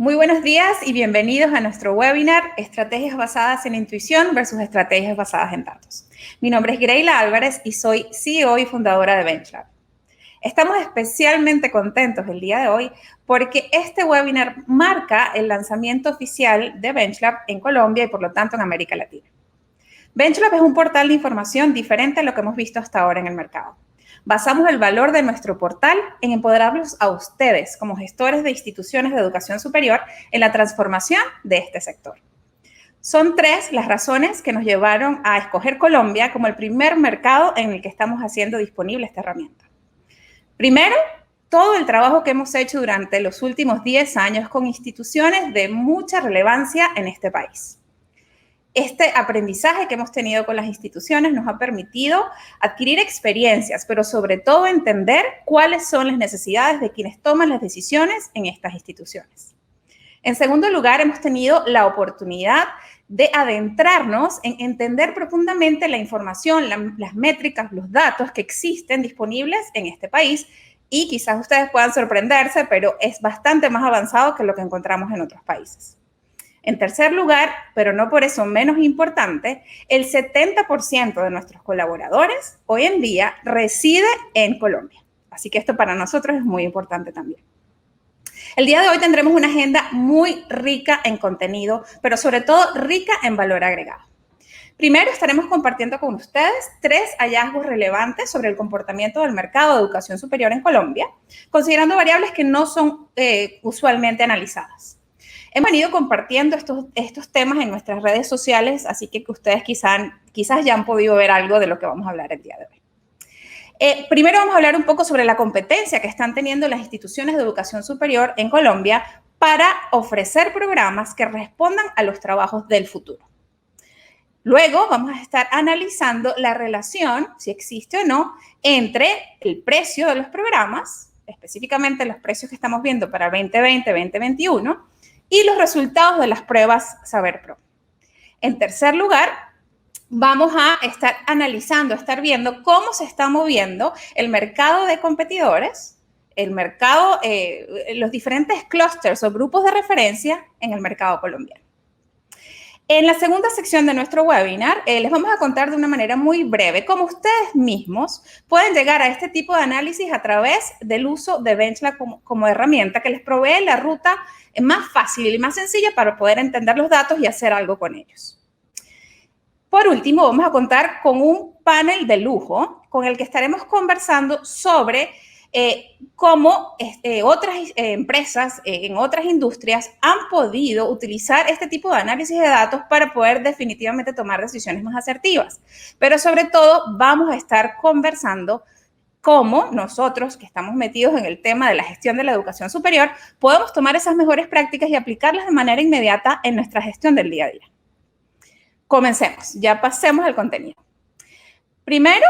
Muy buenos días y bienvenidos a nuestro webinar Estrategias basadas en intuición versus estrategias basadas en datos. Mi nombre es Greila Álvarez y soy CEO y fundadora de BenchLab. Estamos especialmente contentos el día de hoy porque este webinar marca el lanzamiento oficial de BenchLab en Colombia y por lo tanto en América Latina. BenchLab es un portal de información diferente a lo que hemos visto hasta ahora en el mercado. Basamos el valor de nuestro portal en empoderarlos a ustedes como gestores de instituciones de educación superior en la transformación de este sector. Son 3 las razones que nos llevaron a escoger Colombia como el primer mercado en el que estamos haciendo disponible esta herramienta. Primero, todo el trabajo que hemos hecho durante los últimos 10 años con instituciones de mucha relevancia en este país. Este aprendizaje que hemos tenido con las instituciones nos ha permitido adquirir experiencias, pero sobre todo entender cuáles son las necesidades de quienes toman las decisiones en estas instituciones. En segundo lugar, hemos tenido la oportunidad de adentrarnos en entender profundamente la información, las métricas, los datos que existen disponibles en este país y quizás ustedes puedan sorprenderse, pero es bastante más avanzado que lo que encontramos en otros países. En tercer lugar, pero no por eso menos importante, el 70% de nuestros colaboradores hoy en día reside en Colombia. Así que esto para nosotros es muy importante también. El día de hoy tendremos una agenda muy rica en contenido, pero sobre todo rica en valor agregado. Primero, estaremos compartiendo con ustedes 3 hallazgos relevantes sobre el comportamiento del mercado de educación superior en Colombia, considerando variables que no son usualmente analizadas. Hemos venido compartiendo estos temas en nuestras redes sociales, así que ustedes quizás ya han podido ver algo de lo que vamos a hablar el día de hoy. Primero vamos a hablar un poco sobre la competencia que están teniendo las instituciones de educación superior en Colombia para ofrecer programas que respondan a los trabajos del futuro. Luego vamos a estar analizando la relación, si existe o no, entre el precio de los programas, específicamente los precios que estamos viendo para 2020-2021, y los resultados de las pruebas SaberPro. En tercer lugar, vamos a estar analizando, estar viendo cómo se está moviendo el mercado de competidores, el mercado, los diferentes clústeres o grupos de referencia en el mercado colombiano. En la segunda sección de nuestro webinar, les vamos a contar de una manera muy breve cómo ustedes mismos pueden llegar a este tipo de análisis a través del uso de BenchLab como herramienta que les provee la ruta más fácil y más sencilla para poder entender los datos y hacer algo con ellos. Por último, vamos a contar con un panel de lujo con el que estaremos conversando sobre cómo otras empresas en otras industrias han podido utilizar este tipo de análisis de datos para poder definitivamente tomar decisiones más asertivas. Pero sobre todo vamos a estar conversando cómo nosotros, que estamos metidos en el tema de la gestión de la educación superior, podemos tomar esas mejores prácticas y aplicarlas de manera inmediata en nuestra gestión del día a día. Comencemos, ya pasemos al contenido. Primero,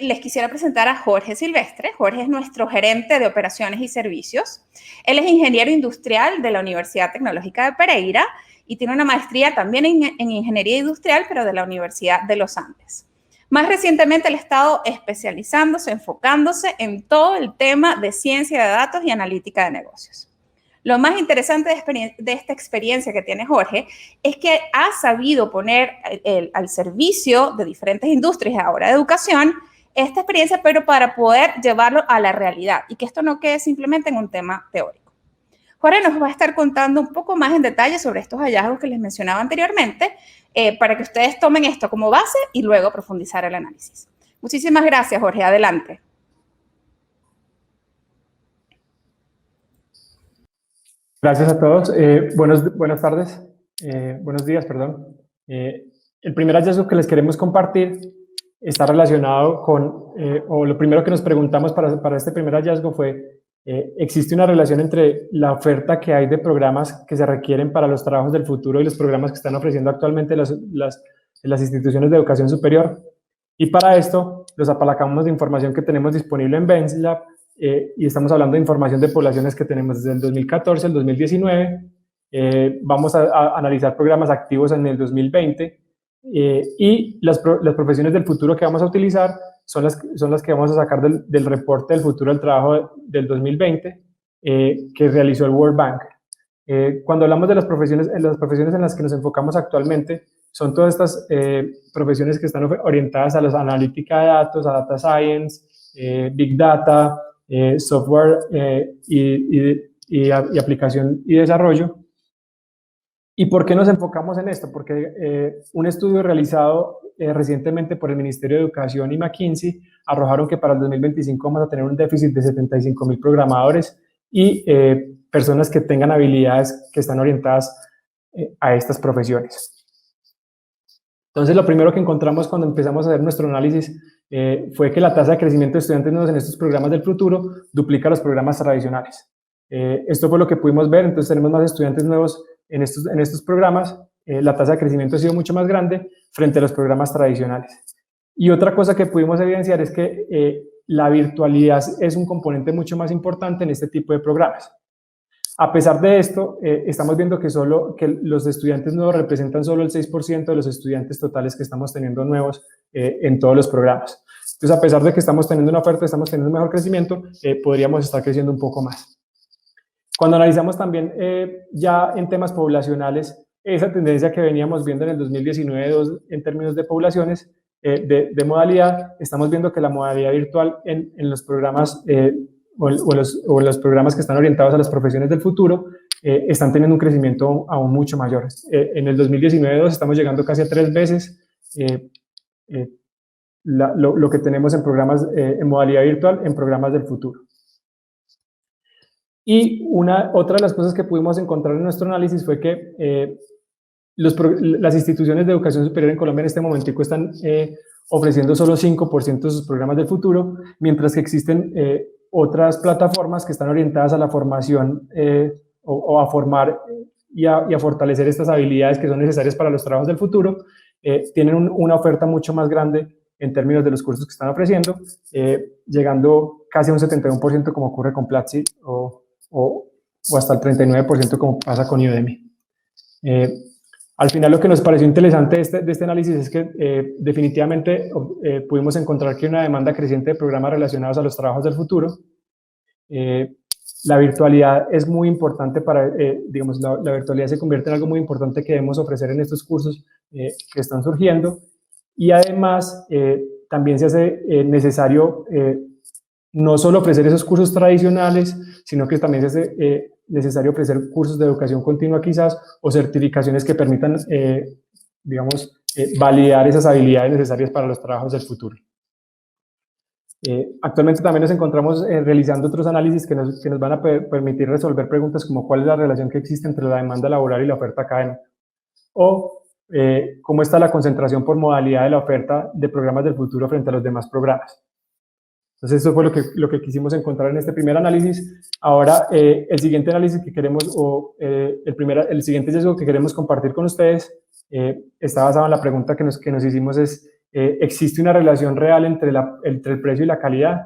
les quisiera presentar a Jorge Silvestre. Jorge es nuestro gerente de operaciones y servicios. Él es ingeniero industrial de la Universidad Tecnológica de Pereira y tiene una maestría también en ingeniería industrial, pero de la Universidad de los Andes. Más recientemente, él ha estado especializándose, enfocándose en todo el tema de ciencia de datos y analítica de negocios. Lo más interesante de esta experiencia que tiene Jorge es que ha sabido poner al servicio de diferentes industrias, ahora de educación, esta experiencia, pero para poder llevarlo a la realidad y que esto no quede simplemente en un tema teórico. Jorge nos va a estar contando un poco más en detalle sobre estos hallazgos que les mencionaba anteriormente, para que ustedes tomen esto como base y luego profundizar el análisis. Muchísimas gracias, Jorge. Adelante. Gracias a todos. Buenas tardes. Buenos días, perdón. El primer hallazgo que les queremos compartir está relacionado con, o lo primero que nos preguntamos para este primer hallazgo fue, ¿existe una relación entre la oferta que hay de programas que se requieren para los trabajos del futuro y los programas que están ofreciendo actualmente las instituciones de educación superior? Y para esto, los apalancamos de información que tenemos disponible en BenchLab, y estamos hablando de información de poblaciones que tenemos desde el 2014 al 2019. Vamos a analizar programas activos en el 2020, y las profesiones del futuro que vamos a utilizar son las que vamos a sacar del reporte del futuro del trabajo del 2020, que realizó el World Bank. Cuando hablamos de las profesiones en las que nos enfocamos actualmente, son todas estas profesiones que están orientadas a la analítica de datos, a data science, big data, software y aplicación y desarrollo. ¿Y por qué nos enfocamos en esto? Porque un estudio realizado recientemente por el Ministerio de Educación y McKinsey arrojaron que para el 2025 vamos a tener un déficit de 75,000 programadores y personas que tengan habilidades que están orientadas a estas profesiones. Entonces, lo primero que encontramos cuando empezamos a hacer nuestro análisis fue que la tasa de crecimiento de estudiantes nuevos en estos programas del futuro duplica los programas tradicionales. Esto fue lo que pudimos ver, entonces tenemos más estudiantes nuevos en estos programas, la tasa de crecimiento ha sido mucho más grande frente a los programas tradicionales. Y otra cosa que pudimos evidenciar es que la virtualidad es un componente mucho más importante en este tipo de programas. A pesar de esto, estamos viendo que los estudiantes nuevos representan solo el 6% de los estudiantes totales que estamos teniendo nuevos en todos los programas. Entonces, a pesar de que estamos teniendo una oferta, estamos teniendo un mejor crecimiento, podríamos estar creciendo un poco más. Cuando analizamos también ya en temas poblacionales, esa tendencia que veníamos viendo en el 2019 en términos de poblaciones, de modalidad, estamos viendo que la modalidad virtual en los programas o en los programas que están orientados a las profesiones del futuro están teniendo un crecimiento aún mucho mayor. En el 2019 estamos llegando casi a 3 veces lo que tenemos en programas en modalidad virtual en programas del futuro. Y otra de las cosas que pudimos encontrar en nuestro análisis fue que las instituciones de educación superior en Colombia en este momento están ofreciendo solo 5% de sus programas del futuro, mientras que existen otras plataformas que están orientadas a la formación o a formar y a fortalecer estas habilidades que son necesarias para los trabajos del futuro, tienen una oferta mucho más grande en términos de los cursos que están ofreciendo, llegando casi a un 71% como ocurre con Platzi o hasta el 39% como pasa con Udemy. Al final lo que nos pareció interesante de este análisis es que definitivamente pudimos encontrar que hay una demanda creciente de programas relacionados a los trabajos del futuro. La virtualidad es muy importante digamos, la virtualidad se convierte en algo muy importante que debemos ofrecer en estos cursos que están surgiendo, y además también se hace necesario no solo ofrecer esos cursos tradicionales, sino que también se hace necesario ofrecer cursos de educación continua quizás, o certificaciones que permitan, digamos, validar esas habilidades necesarias para los trabajos del futuro. Actualmente también nos encontramos realizando otros análisis que nos van a permitir resolver preguntas como cuál es la relación que existe entre la demanda laboral y la oferta académica, o cómo está la concentración por modalidad de la oferta de programas del futuro frente a los demás programas. Entonces, eso fue lo que quisimos encontrar en este primer análisis. Ahora, el siguiente análisis que queremos, el siguiente hallazgo que queremos compartir con ustedes, está basado en la pregunta que nos hicimos es, ¿existe una relación real entre el precio y la calidad?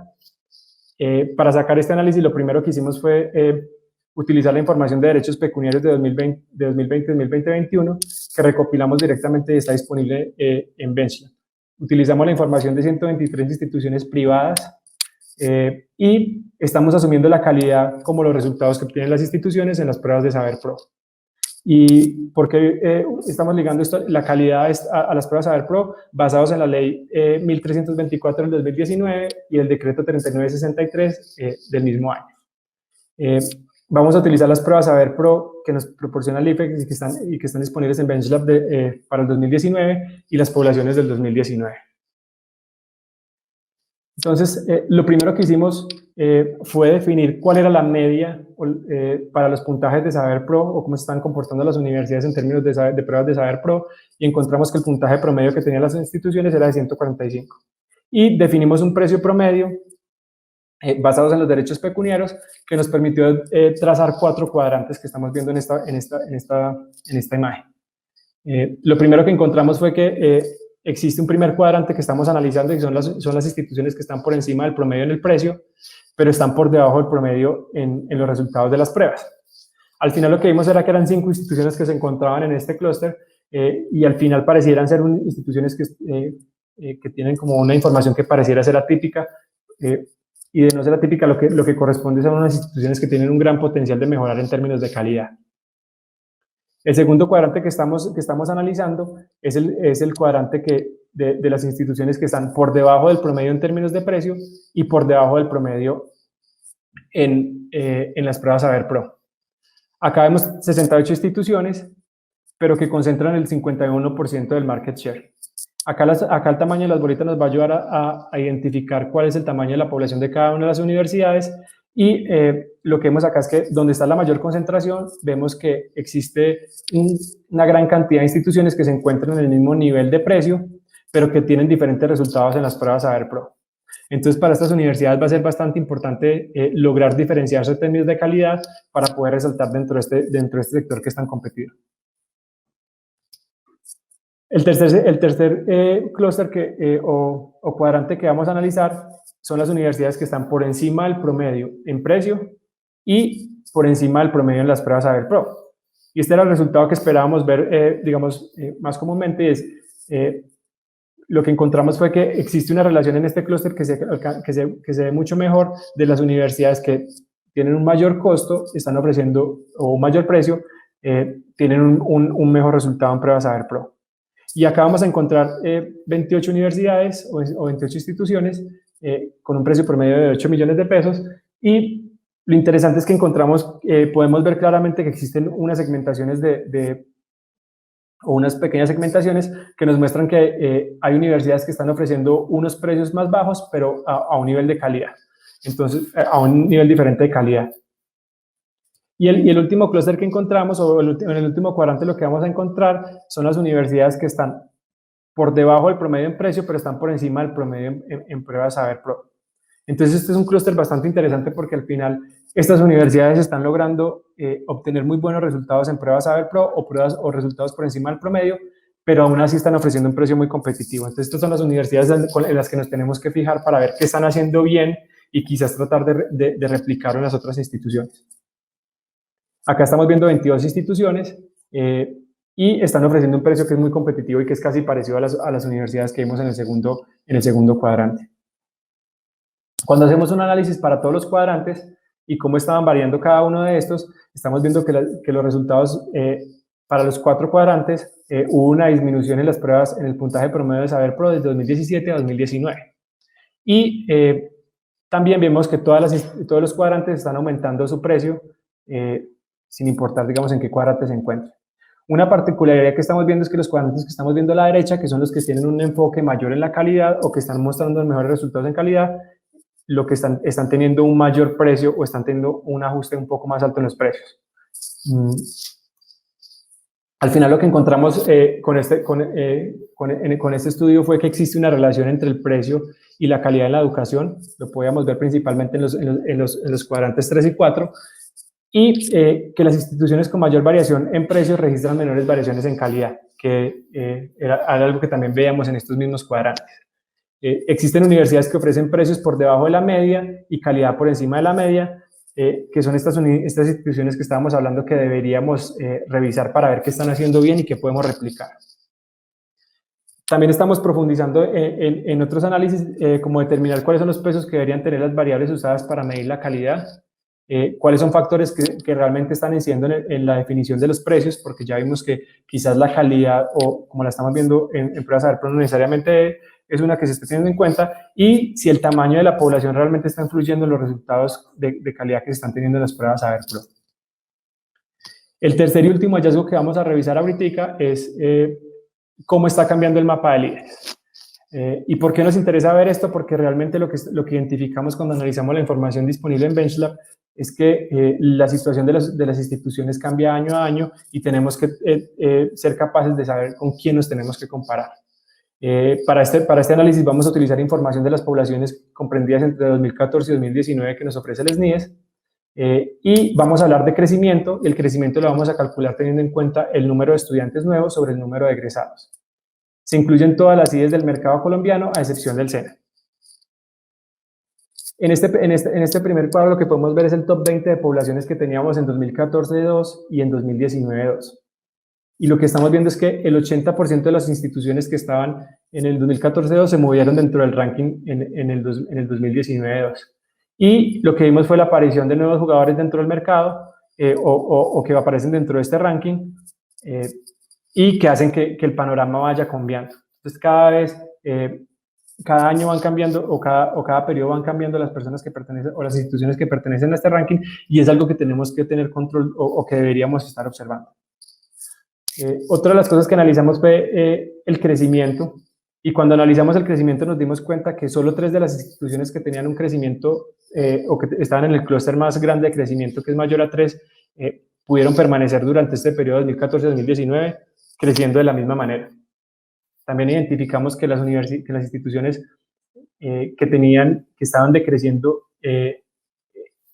Para sacar este análisis, lo primero que hicimos fue utilizar la información de derechos pecuniarios de 2020-2021, que recopilamos directamente y está disponible en Benchmark. Utilizamos la información de 123 instituciones privadas y estamos asumiendo la calidad como los resultados que obtienen las instituciones en las pruebas de Saber Pro. ¿Y por qué estamos ligando la calidad a las pruebas Saber Pro? Basados en la ley 1324 del 2019 y el decreto 3963 del mismo año. Vamos a utilizar las pruebas Saber Pro que nos proporciona el IFEX y que están disponibles en BenchLab para el 2019 y las poblaciones del 2019. Entonces, lo primero que hicimos fue definir cuál era la media para los puntajes de Saber Pro o cómo se están comportando las universidades en términos de pruebas de Saber Pro, y encontramos que el puntaje promedio que tenían las instituciones era de 145. Y definimos un precio promedio basados en los derechos pecuniarios que nos permitió trazar 4 cuadrantes que estamos viendo en esta imagen. Lo primero que encontramos fue que existe un primer cuadrante que estamos analizando y son las instituciones que están por encima del promedio en el precio, pero están por debajo del promedio en los resultados de las pruebas. Al final lo que vimos era que eran 5 instituciones que se encontraban en este clúster y al final parecieran ser instituciones que tienen como una información que pareciera ser atípica, y de no ser atípica lo que corresponde son unas instituciones que tienen un gran potencial de mejorar en términos de calidad. El segundo cuadrante que estamos analizando es el cuadrante de las instituciones que están por debajo del promedio en términos de precio y por debajo del promedio en las pruebas Saber Pro. Acá vemos 68 instituciones, pero que concentran el 51% del market share. Acá el tamaño de las bolitas nos va a ayudar a identificar cuál es el tamaño de la población de cada una de las universidades, y lo que vemos acá es que donde está la mayor concentración, vemos que existe una gran cantidad de instituciones que se encuentran en el mismo nivel de precio, pero que tienen diferentes resultados en las pruebas Saber Pro. Entonces, para estas universidades va a ser bastante importante lograr diferenciarse en términos de calidad para poder resaltar dentro de este sector que es tan competido. El tercer clúster o cuadrante que vamos a analizar son las universidades que están por encima del promedio en precio y por encima del promedio en las pruebas Saber Pro. Y este era el resultado que esperábamos ver, más comúnmente, lo que encontramos fue que existe una relación en este clúster que se ve mucho mejor de las universidades que tienen un mayor costo, están ofreciendo, o un mayor precio, tienen un mejor resultado en pruebas Saber Pro. Y acá vamos a encontrar 28 universidades o 28 instituciones con un precio promedio de 8 millones de pesos, y lo interesante es que podemos ver claramente que existen unas segmentaciones o unas pequeñas segmentaciones que nos muestran que hay universidades que están ofreciendo unos precios más bajos, pero a un nivel de calidad. Entonces, a un nivel diferente de calidad. Y el último clúster que encontramos, o en el último cuadrante, lo que vamos a encontrar son las universidades que están por debajo del promedio en precio, pero están por encima del promedio en pruebas Saber Pro. Entonces, este es un clúster bastante interesante porque al final estas universidades están logrando obtener muy buenos resultados en pruebas Saber Pro o resultados por encima del promedio, pero aún así están ofreciendo un precio muy competitivo. Entonces, estas son las universidades en las que nos tenemos que fijar para ver qué están haciendo bien y quizás tratar de replicarlo en las otras instituciones. Acá estamos viendo 22 instituciones y están ofreciendo un precio que es muy competitivo y que es casi parecido a las universidades que vimos en el segundo cuadrante. Cuando hacemos un análisis para todos los cuadrantes y cómo estaban variando cada uno de estos, estamos viendo que los resultados para los 4 cuadrantes hubo una disminución en las pruebas en el puntaje promedio de Saber Pro desde 2017 a 2019. Y también vemos que todos los cuadrantes están aumentando su precio sin importar, digamos, en qué cuadrante se encuentren. Una particularidad que estamos viendo es que los cuadrantes que estamos viendo a la derecha, que son los que tienen un enfoque mayor en la calidad o que están mostrando mejores resultados en calidad, lo que están teniendo un mayor precio o están teniendo un ajuste un poco más alto en los precios. Al final lo que encontramos con este estudio fue que existe una relación entre el precio y la calidad de la educación. Lo podíamos ver principalmente en los cuadrantes 3 y 4, y que las instituciones con mayor variación en precios registran menores variaciones en calidad, que era algo que también veíamos en estos mismos cuadrantes. Existen universidades que ofrecen precios por debajo de la media y calidad por encima de la media, que son estas instituciones que estábamos hablando que deberíamos revisar para ver qué están haciendo bien y qué podemos replicar. También estamos profundizando en otros análisis, como determinar cuáles son los pesos que deberían tener las variables usadas para medir la calidad, cuáles son factores que realmente están incidiendo en la definición de los precios, porque ya vimos que quizás la calidad, o como la estamos viendo en pruebas Saber Pro, no necesariamente es una que se está teniendo en cuenta, y si el tamaño de la población realmente está influyendo en los resultados de calidad que se están teniendo en las pruebas Saber Pro. El tercer y último hallazgo que vamos a revisar ahorita es cómo está cambiando el mapa de líderes. ¿Y por qué nos interesa ver esto? Porque realmente lo que identificamos cuando analizamos la información disponible en BenchLab es que la situación de las instituciones cambia año a año y tenemos que ser capaces de saber con quién nos tenemos que comparar. Para este análisis vamos a utilizar información de las poblaciones comprendidas entre 2014 y 2019 que nos ofrece el SNIES, y vamos a hablar de crecimiento, y el crecimiento lo vamos a calcular teniendo en cuenta el número de estudiantes nuevos sobre el número de egresados. Se incluyen todas las IES del mercado colombiano, a excepción del SENA. En este primer cuadro lo que podemos ver es el top 20 de poblaciones que teníamos en 2014-2 y en 2019-2. Y lo que estamos viendo es que el 80% de las instituciones que estaban en el 2014-2 se movieron dentro del ranking en el 2019-2. Y lo que vimos fue la aparición de nuevos jugadores dentro del mercado, o que aparecen dentro de este ranking, y que hacen que el panorama vaya cambiando. Entonces, cada año van cambiando o cada periodo van cambiando las personas que pertenecen o las instituciones que pertenecen a este ranking, y es algo que tenemos que tener control o que deberíamos estar observando. Otra de las cosas que analizamos fue el crecimiento, y cuando analizamos el crecimiento nos dimos cuenta que solo 3 de las instituciones que tenían un crecimiento o que estaban en el clúster más grande de crecimiento, que es mayor a 3, pudieron permanecer durante este periodo 2014-2019 creciendo de la misma manera. También identificamos que las instituciones que estaban decreciendo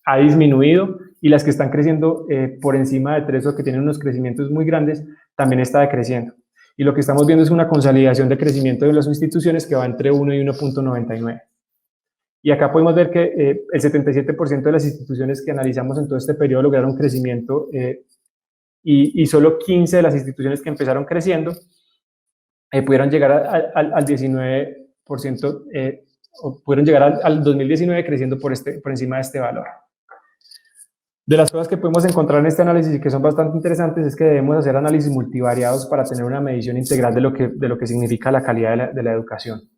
ha disminuido, y las que están creciendo por encima de 3 o que tienen unos crecimientos muy grandes también está decreciendo. Y lo que estamos viendo es una consolidación de crecimiento de las instituciones que va entre 1 y 1.99. Y acá podemos ver que el 77% de las instituciones que analizamos en todo este periodo lograron crecimiento y solo 15 de las instituciones que empezaron creciendo pudieron llegar al 19%, o pudieron llegar al 2019 creciendo por encima de este valor. De las cosas que podemos encontrar en este análisis y que son bastante interesantes es que debemos hacer análisis multivariados para tener una medición integral de lo que significa la calidad de la educación.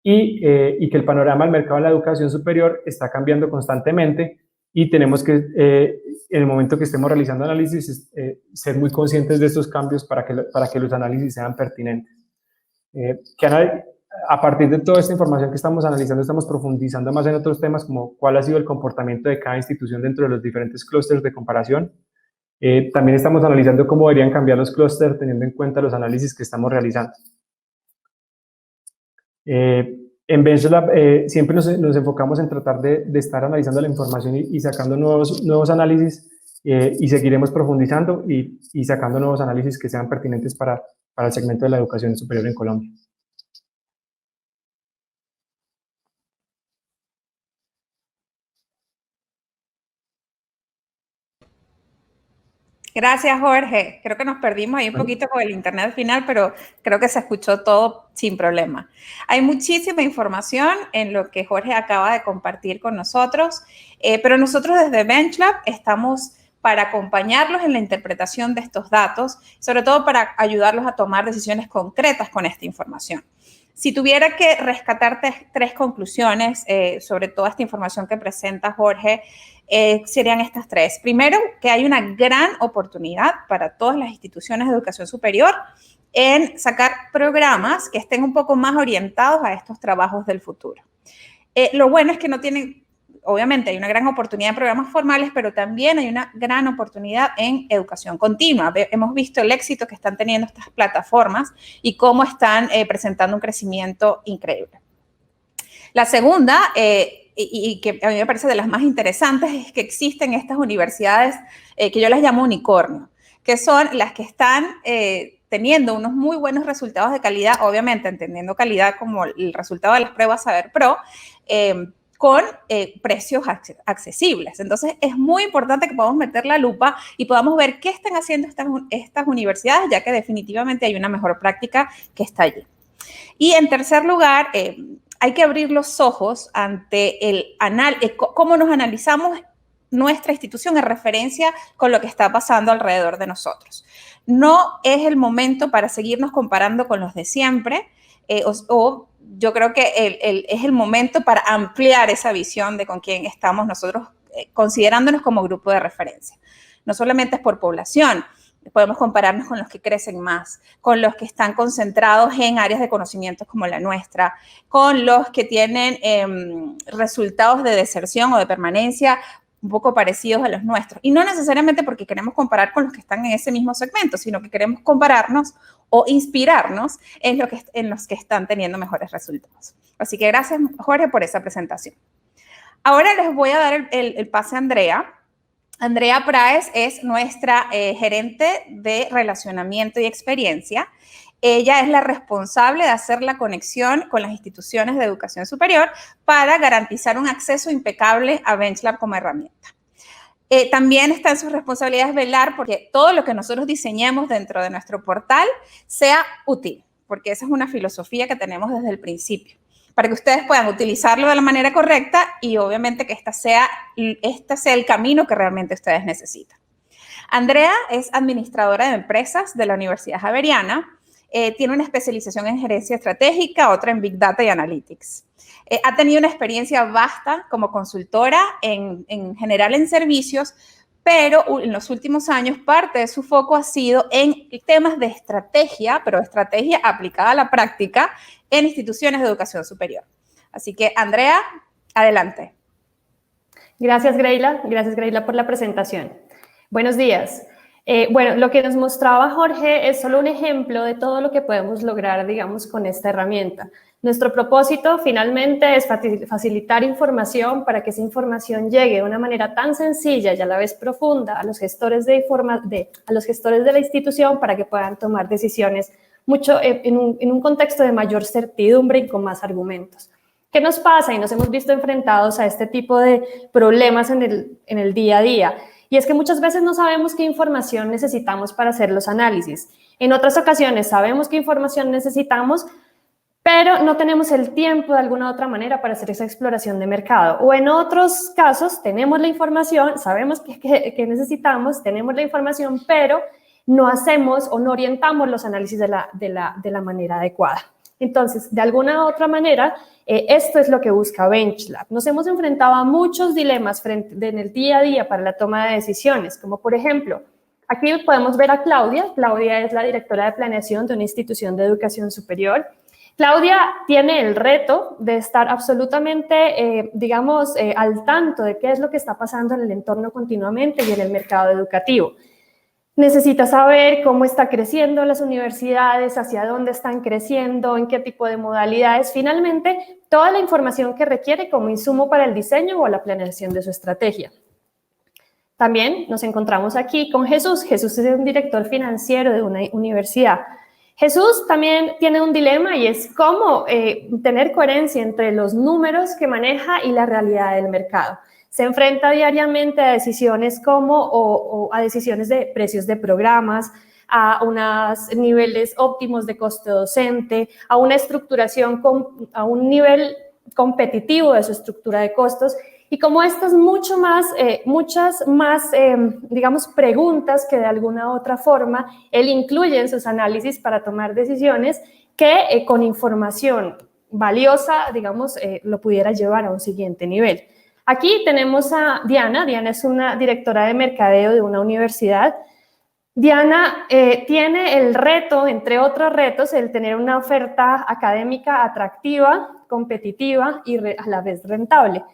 Y que el panorama del mercado de la educación superior está cambiando constantemente, y tenemos que, en el momento que estemos realizando análisis, ser muy conscientes de estos cambios para que los análisis sean pertinentes. A partir de toda esta información que estamos analizando, estamos profundizando más en otros temas como cuál ha sido el comportamiento de cada institución dentro de los diferentes clústeres de comparación. También estamos analizando cómo deberían cambiar los clústeres teniendo en cuenta los análisis que estamos realizando. En BenchLab siempre nos enfocamos en tratar de estar analizando la información y sacando nuevos análisis, y seguiremos profundizando y sacando nuevos análisis que sean pertinentes para el segmento de la educación superior en Colombia. Gracias, Jorge. Creo que nos perdimos ahí un poquito con el internet al final, pero creo que se escuchó todo sin problema. Hay muchísima información en lo que Jorge acaba de compartir con nosotros, pero nosotros desde BenchLab estamos para acompañarlos en la interpretación de estos datos, sobre todo para ayudarlos a tomar decisiones concretas con esta información. Si tuviera que rescatarte 3 conclusiones sobre toda esta información que presenta Jorge, serían estas 3. Primero, que hay una gran oportunidad para todas las instituciones de educación superior en sacar programas que estén un poco más orientados a estos trabajos del futuro. Lo bueno es que no tienen, obviamente hay una gran oportunidad en programas formales, pero también hay una gran oportunidad en educación continua. Hemos visto el éxito que están teniendo estas plataformas y cómo están presentando un crecimiento increíble. La segunda, y que a mí me parece de las más interesantes, es que existen estas universidades que yo las llamo unicornio, que son las que están teniendo unos muy buenos resultados de calidad, obviamente entendiendo calidad como el resultado de las pruebas Saber Pro, con precios accesibles. Entonces, es muy importante que podamos meter la lupa y podamos ver qué están haciendo estas universidades, ya que definitivamente hay una mejor práctica que está allí. Y en tercer lugar, hay que abrir los ojos ante cómo nos analizamos nuestra institución en referencia con lo que está pasando alrededor de nosotros. No es el momento para seguirnos comparando con los de siempre, yo creo que es el momento para ampliar esa visión de con quién estamos nosotros considerándonos como grupo de referencia. No solamente es por población, podemos compararnos con los que crecen más, con los que están concentrados en áreas de conocimientos como la nuestra, con los que tienen resultados de deserción o de permanencia un poco parecidos a los nuestros. Y no necesariamente porque queremos comparar con los que están en ese mismo segmento, sino que queremos compararnos o inspirarnos en los que están teniendo mejores resultados. Así que gracias, Jorge, por esa presentación. Ahora les voy a dar el pase a Andrea. Andrea Praes es nuestra gerente de relacionamiento y experiencia. Ella es la responsable de hacer la conexión con las instituciones de educación superior para garantizar un acceso impecable a BenchLab como herramienta. También está en sus responsabilidades velar porque todo lo que nosotros diseñemos dentro de nuestro portal sea útil, porque esa es una filosofía que tenemos desde el principio, para que ustedes puedan utilizarlo de la manera correcta y obviamente que este sea el camino que realmente ustedes necesitan. Andrea es administradora de empresas de la Universidad Javeriana. Tiene una especialización en gerencia estratégica, otra en Big Data y Analytics. Ha tenido una experiencia vasta como consultora en general en servicios, pero en los últimos años parte de su foco ha sido en temas de estrategia, pero estrategia aplicada a la práctica en instituciones de educación superior. Así que, Andrea, adelante. Gracias, Greila, por la presentación. Buenos días. Bueno, lo que nos mostraba Jorge es solo un ejemplo de todo lo que podemos lograr, digamos, con esta herramienta. Nuestro propósito, finalmente, es facilitar información para que esa información llegue de una manera tan sencilla y a la vez profunda a los gestores de la institución para que puedan tomar decisiones en un contexto de mayor certidumbre y con más argumentos. ¿Qué nos pasa? Y nos hemos visto enfrentados a este tipo de problemas en el día a día. Y es que muchas veces no sabemos qué información necesitamos para hacer los análisis. En otras ocasiones sabemos qué información necesitamos, pero no tenemos el tiempo de alguna otra manera para hacer esa exploración de mercado. O en otros casos tenemos la información, sabemos que necesitamos, tenemos la información, pero no hacemos o no orientamos los análisis de la manera adecuada. Entonces, de alguna u otra manera, esto es lo que busca BenchLab. Nos hemos enfrentado a muchos dilemas en el día a día para la toma de decisiones, como por ejemplo, aquí podemos ver a Claudia. Claudia es la directora de planeación de una institución de educación superior. Claudia tiene el reto de estar absolutamente, al tanto de qué es lo que está pasando en el entorno continuamente y en el mercado educativo. Necesita saber cómo está creciendo las universidades, hacia dónde están creciendo, en qué tipo de modalidades. Finalmente, toda la información que requiere como insumo para el diseño o la planeación de su estrategia. También nos encontramos aquí con Jesús. Jesús es un director financiero de una universidad. Jesús también tiene un dilema y es cómo tener coherencia entre los números que maneja y la realidad del mercado. Se enfrenta diariamente a decisiones a decisiones de precios de programas, a unos niveles óptimos de coste docente, a una estructuración, a un nivel competitivo de su estructura de costos. Y como estas muchas más, digamos, preguntas que de alguna u otra forma él incluye en sus análisis para tomar decisiones que con información valiosa, digamos, lo pudiera llevar a un siguiente nivel. Aquí tenemos a Diana. Diana es una directora de mercadeo de una universidad. Diana tiene el reto, entre otros retos, el tener una oferta académica atractiva, competitiva y a la vez rentable.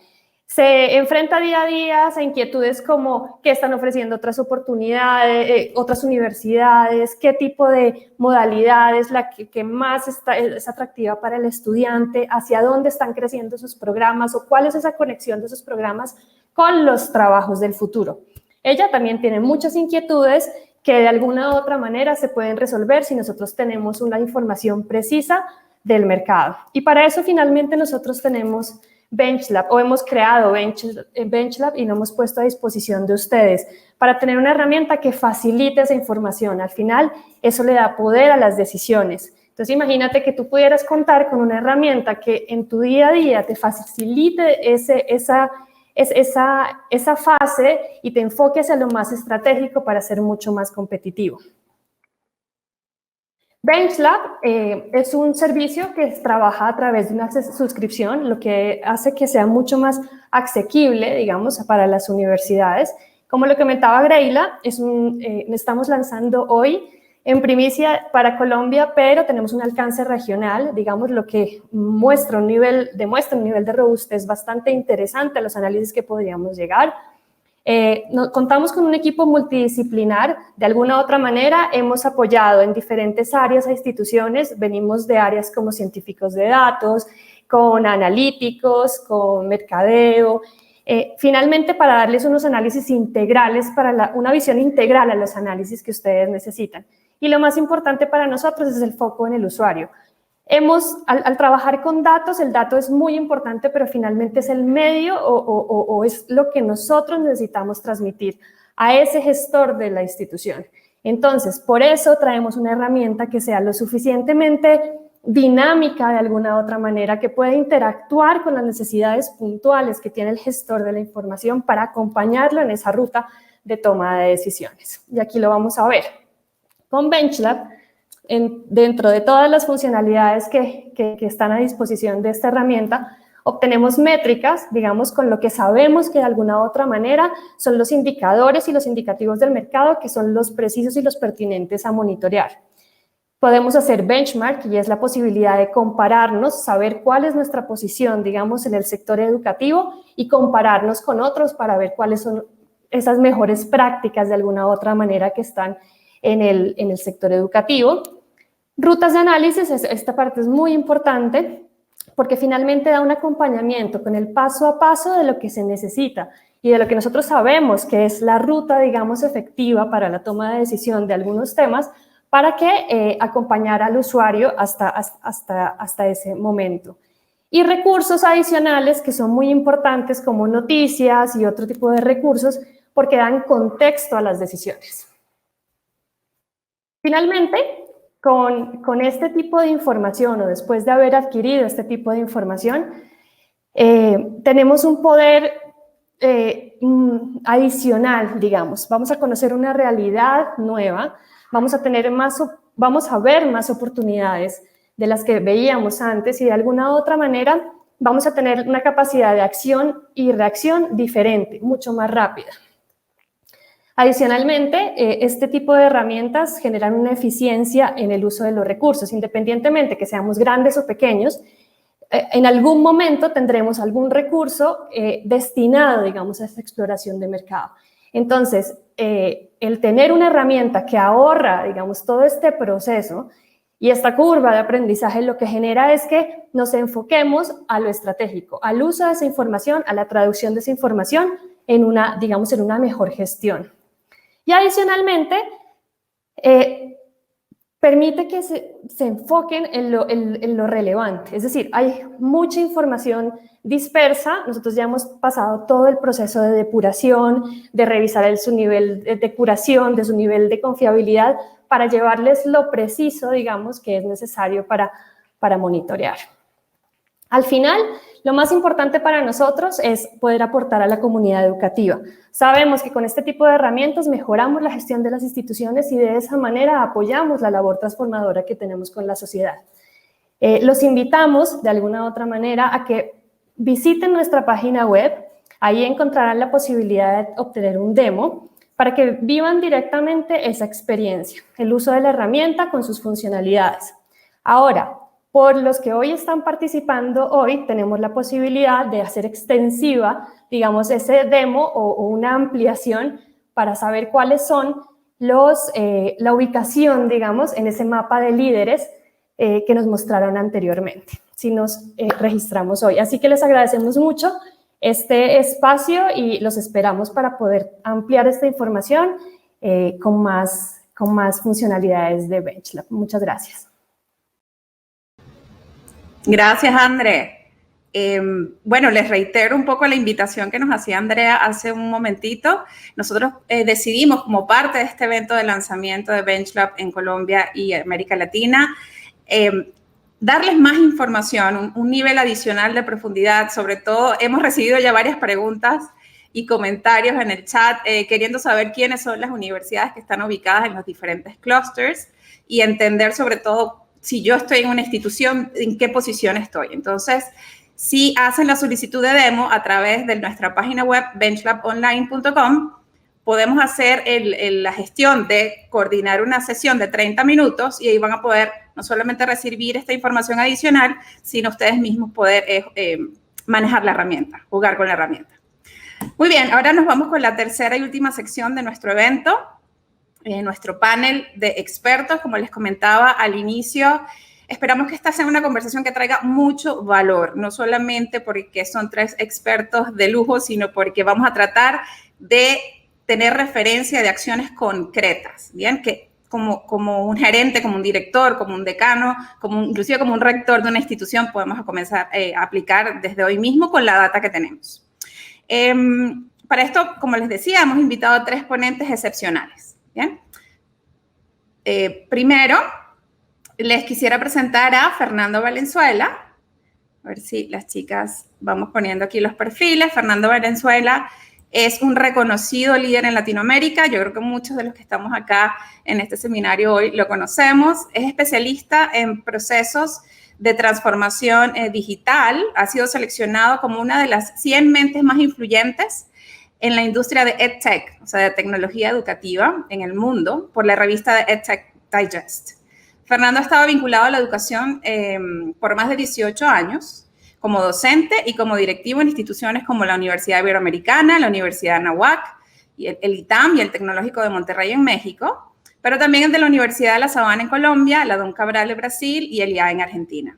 Se enfrenta día a día a inquietudes como qué están ofreciendo otras oportunidades, otras universidades, qué tipo de modalidades, la que más es atractiva para el estudiante, hacia dónde están creciendo sus programas o cuál es esa conexión de esos programas con los trabajos del futuro. Ella también tiene muchas inquietudes que de alguna u otra manera se pueden resolver si nosotros tenemos una información precisa del mercado. Y para eso finalmente nosotros tenemos BenchLab, o hemos creado BenchLab y lo hemos puesto a disposición de ustedes para tener una herramienta que facilite esa información. Al final, eso le da poder a las decisiones. Entonces, imagínate que tú pudieras contar con una herramienta que en tu día a día te facilite esa fase y te enfoques a lo más estratégico para ser mucho más competitivo. BenchLab es un servicio que trabaja a través de una suscripción, lo que hace que sea mucho más asequible, digamos, para las universidades. Como lo comentaba Greila, estamos lanzando hoy en primicia para Colombia, pero tenemos un alcance regional, digamos, lo que demuestra un nivel de robustez bastante interesante a los análisis que podríamos llegar. Contamos con un equipo multidisciplinar. De alguna u otra manera hemos apoyado en diferentes áreas a instituciones. Venimos de áreas como científicos de datos, con analíticos, con mercadeo. Finalmente, para darles unos análisis integrales, una visión integral a los análisis que ustedes necesitan. Y lo más importante para nosotros es el foco en el usuario. Al trabajar con datos, el dato es muy importante, pero finalmente es el medio o es lo que nosotros necesitamos transmitir a ese gestor de la institución. Entonces, por eso traemos una herramienta que sea lo suficientemente dinámica de alguna u otra manera, que pueda interactuar con las necesidades puntuales que tiene el gestor de la información para acompañarlo en esa ruta de toma de decisiones. Y aquí lo vamos a ver. Con BenchLab, dentro de todas las funcionalidades que están a disposición de esta herramienta, obtenemos métricas, digamos, con lo que sabemos que de alguna u otra manera son los indicadores y los indicativos del mercado que son los precisos y los pertinentes a monitorear. Podemos hacer benchmark, y es la posibilidad de compararnos, saber cuál es nuestra posición, digamos, en el sector educativo y compararnos con otros para ver cuáles son esas mejores prácticas de alguna u otra manera que están en el sector educativo. Rutas de análisis, esta parte es muy importante porque finalmente da un acompañamiento con el paso a paso de lo que se necesita y de lo que nosotros sabemos que es la ruta, digamos, efectiva para la toma de decisión de algunos temas para que acompañar al usuario hasta ese momento. Y recursos adicionales que son muy importantes como noticias y otro tipo de recursos porque dan contexto a las decisiones. Finalmente, con este tipo de información o después de haber adquirido este tipo de información, tenemos un poder adicional, digamos. Vamos a conocer una realidad nueva, vamos a ver más oportunidades de las que veíamos antes y de alguna u otra manera vamos a tener una capacidad de acción y reacción diferente, mucho más rápida. Adicionalmente, este tipo de herramientas generan una eficiencia en el uso de los recursos, independientemente que seamos grandes o pequeños. En algún momento tendremos algún recurso destinado, digamos, a esta exploración de mercado. Entonces, el tener una herramienta que ahorra, digamos, todo este proceso y esta curva de aprendizaje lo que genera es que nos enfoquemos a lo estratégico, al uso de esa información, a la traducción de esa información en una, digamos, en una mejor gestión. Y adicionalmente, permite que se enfoquen en lo relevante. Es decir, hay mucha información dispersa. Nosotros ya hemos pasado todo el proceso de depuración, de revisar su nivel de curación, de su nivel de confiabilidad, para llevarles lo preciso, digamos, que es necesario para monitorear. Al final, lo más importante para nosotros es poder aportar a la comunidad educativa. Sabemos que con este tipo de herramientas mejoramos la gestión de las instituciones y de esa manera apoyamos la labor transformadora que tenemos con la sociedad. Los invitamos de alguna u otra manera a que visiten nuestra página web. Ahí encontrarán la posibilidad de obtener un demo para que vivan directamente esa experiencia, el uso de la herramienta con sus funcionalidades. Ahora, por los que hoy están participando, hoy tenemos la posibilidad de hacer extensiva, digamos, ese demo o una ampliación para saber cuáles son la ubicación, digamos, en ese mapa de líderes que nos mostraron anteriormente, si nos registramos hoy. Así que les agradecemos mucho este espacio y los esperamos para poder ampliar esta información con más funcionalidades de BenchLab. Muchas gracias. Gracias, André. Bueno, les reitero un poco la invitación que nos hacía Andrea hace un momentito. Nosotros decidimos, como parte de este evento de lanzamiento de BenchLab en Colombia y América Latina, darles más información, un nivel adicional de profundidad. Sobre todo, hemos recibido ya varias preguntas y comentarios en el chat queriendo saber quiénes son las universidades que están ubicadas en los diferentes clusters y entender sobre todo si yo estoy en una institución, en qué posición estoy. Entonces, si hacen la solicitud de demo a través de nuestra página web benchlabonline.com, podemos hacer la gestión de coordinar una sesión de 30 minutos y ahí van a poder no solamente recibir esta información adicional, sino ustedes mismos poder manejar la herramienta, jugar con la herramienta. Muy bien, ahora nos vamos con la tercera y última sección de nuestro evento. Nuestro panel de expertos, como les comentaba al inicio. Esperamos que esta sea una conversación que traiga mucho valor, no solamente porque son 3 expertos de lujo, sino porque vamos a tratar de tener referencia de acciones concretas, ¿bien? Que como un gerente, como un director, como un decano, inclusive como un rector de una institución, podemos comenzar a aplicar desde hoy mismo con la data que tenemos. Para esto, como les decía, hemos invitado a 3 ponentes excepcionales. Bien. Primero, les quisiera presentar a Fernando Valenzuela. A ver si las chicas vamos poniendo aquí los perfiles. Fernando Valenzuela Es un reconocido líder en Latinoamérica. Yo creo que muchos de los que estamos acá en este seminario hoy lo conocemos. Es especialista en procesos de transformación digital. Ha sido seleccionado como una de las 100 mentes más influyentes en la industria de EdTech, o sea, de tecnología educativa en el mundo, por la revista de EdTech Digest. Fernando ha estado vinculado a la educación por más de 18 años, como docente y como directivo en instituciones como la Universidad Iberoamericana, la Universidad de Anáhuac, el ITAM y el Tecnológico de Monterrey en México, pero también de la Universidad de La Sabana en Colombia, la Don Cabral de Brasil y el IA en Argentina.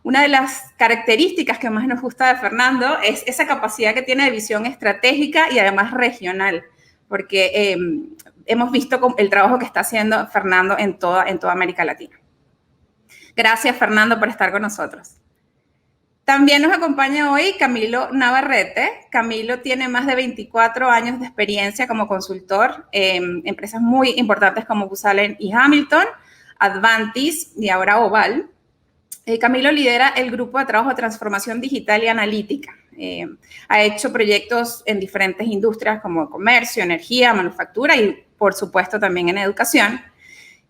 Una de las características que más nos gusta de Fernando es esa capacidad que tiene de visión estratégica y además regional, porque hemos visto el trabajo que está haciendo Fernando en toda América Latina. Gracias, Fernando, por estar con nosotros. También nos acompaña hoy Camilo Navarrete. Camilo tiene más de 24 años de experiencia como consultor en empresas muy importantes como Booz Allen y Hamilton, Advantis y ahora Oval. Camilo lidera el grupo de trabajo de transformación digital y analítica. Ha hecho proyectos en diferentes industrias como comercio, energía, manufactura y, por supuesto, también en educación.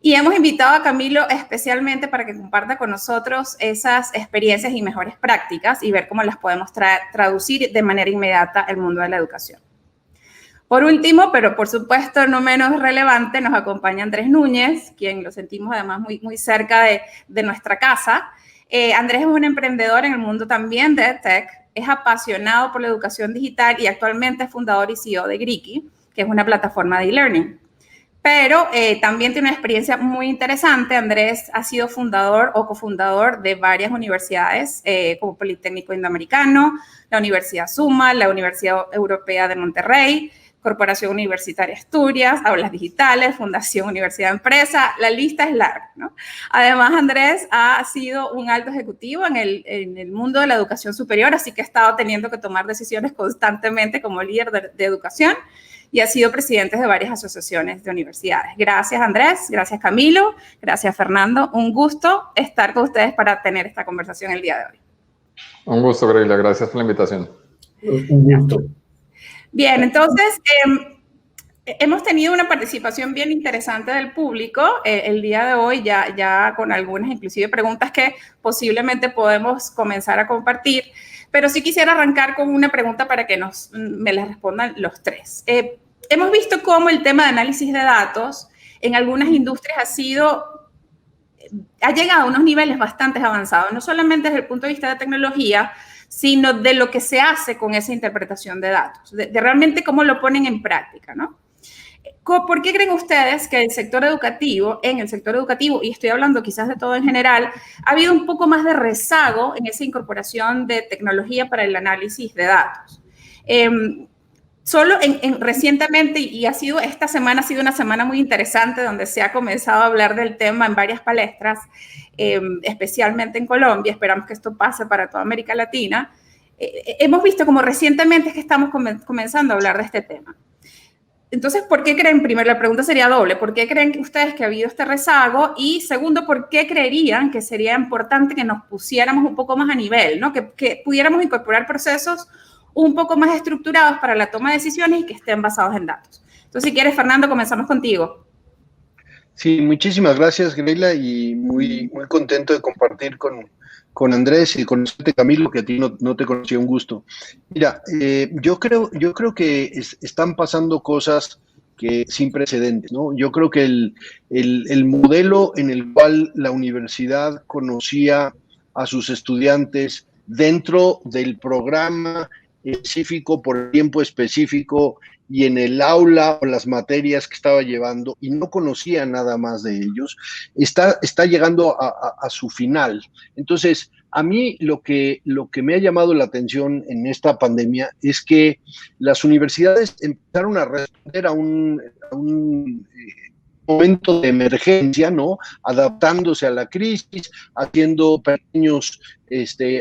Y hemos invitado a Camilo especialmente para que comparta con nosotros esas experiencias y mejores prácticas y ver cómo las podemos traducir de manera inmediata al mundo de la educación. Por último, pero por supuesto no menos relevante, nos acompaña Andrés Núñez, quien lo sentimos además muy cerca de nuestra casa. Andrés es un emprendedor en el mundo también de EdTech, es apasionado por la educación digital y actualmente es fundador y CEO de Griki, que es una plataforma de e-learning. Pero también tiene una experiencia muy interesante. Andrés ha sido fundador o cofundador de varias universidades, como Politécnico Indoamericano, la Universidad Summa, la Universidad Europea de Monterrey, Corporación Universitaria Asturias, Aulas Digitales, Fundación Universidad Empresa, la lista es larga, ¿no? Además, Andrés ha sido un alto ejecutivo en el mundo de la educación superior, así que ha estado teniendo que tomar decisiones constantemente como líder de educación y ha sido presidente de varias asociaciones de universidades. Gracias, Andrés. Gracias, Camilo. Gracias, Fernando. Un gusto estar con ustedes para tener esta conversación el día de hoy. Un gusto, Greila. Gracias por la invitación. Un gusto. Bien, entonces, hemos tenido una participación bien interesante del público el día de hoy, ya con algunas inclusive preguntas que posiblemente podemos comenzar a compartir, pero sí quisiera arrancar con una pregunta para que me las respondan los tres. Hemos visto cómo el tema de análisis de datos en algunas industrias ha llegado a unos niveles bastante avanzados, no solamente desde el punto de vista de tecnología, sino de lo que se hace con esa interpretación de datos, de realmente cómo lo ponen en práctica, ¿no? ¿Por qué creen ustedes que en el sector educativo, y estoy hablando quizás de todo en general, ha habido un poco más de rezago en esa incorporación de tecnología para el análisis de datos? Solo recientemente, y esta semana ha sido una semana muy interesante donde se ha comenzado a hablar del tema en varias palestras, especialmente en Colombia, esperamos que esto pase para toda América Latina. Hemos visto como recientemente es que estamos comenzando a hablar de este tema. Entonces, ¿por qué creen? Primero, la pregunta sería doble. ¿Por qué creen ustedes que ha habido este rezago? Y segundo, ¿por qué creerían que sería importante que nos pusiéramos un poco más a nivel, ¿no? Que pudiéramos incorporar procesos un poco más estructurados para la toma de decisiones y que estén basados en datos? Entonces, si quieres, Fernando, comenzamos contigo. Sí, muchísimas gracias, Greila, y muy contento de compartir con Andrés y con Camilo, que a ti no te conocí, un gusto. Mira, yo creo que están pasando cosas sin precedentes, ¿no? Yo creo que el modelo en el cual la universidad conocía a sus estudiantes dentro del programa específico, por tiempo específico, y en el aula o las materias que estaba llevando, y no conocía nada más de ellos, está llegando a su final. Entonces, a mí lo que me ha llamado la atención en esta pandemia es que las universidades empezaron a responder a un momento de emergencia, ¿no? Adaptándose a la crisis, haciendo pequeños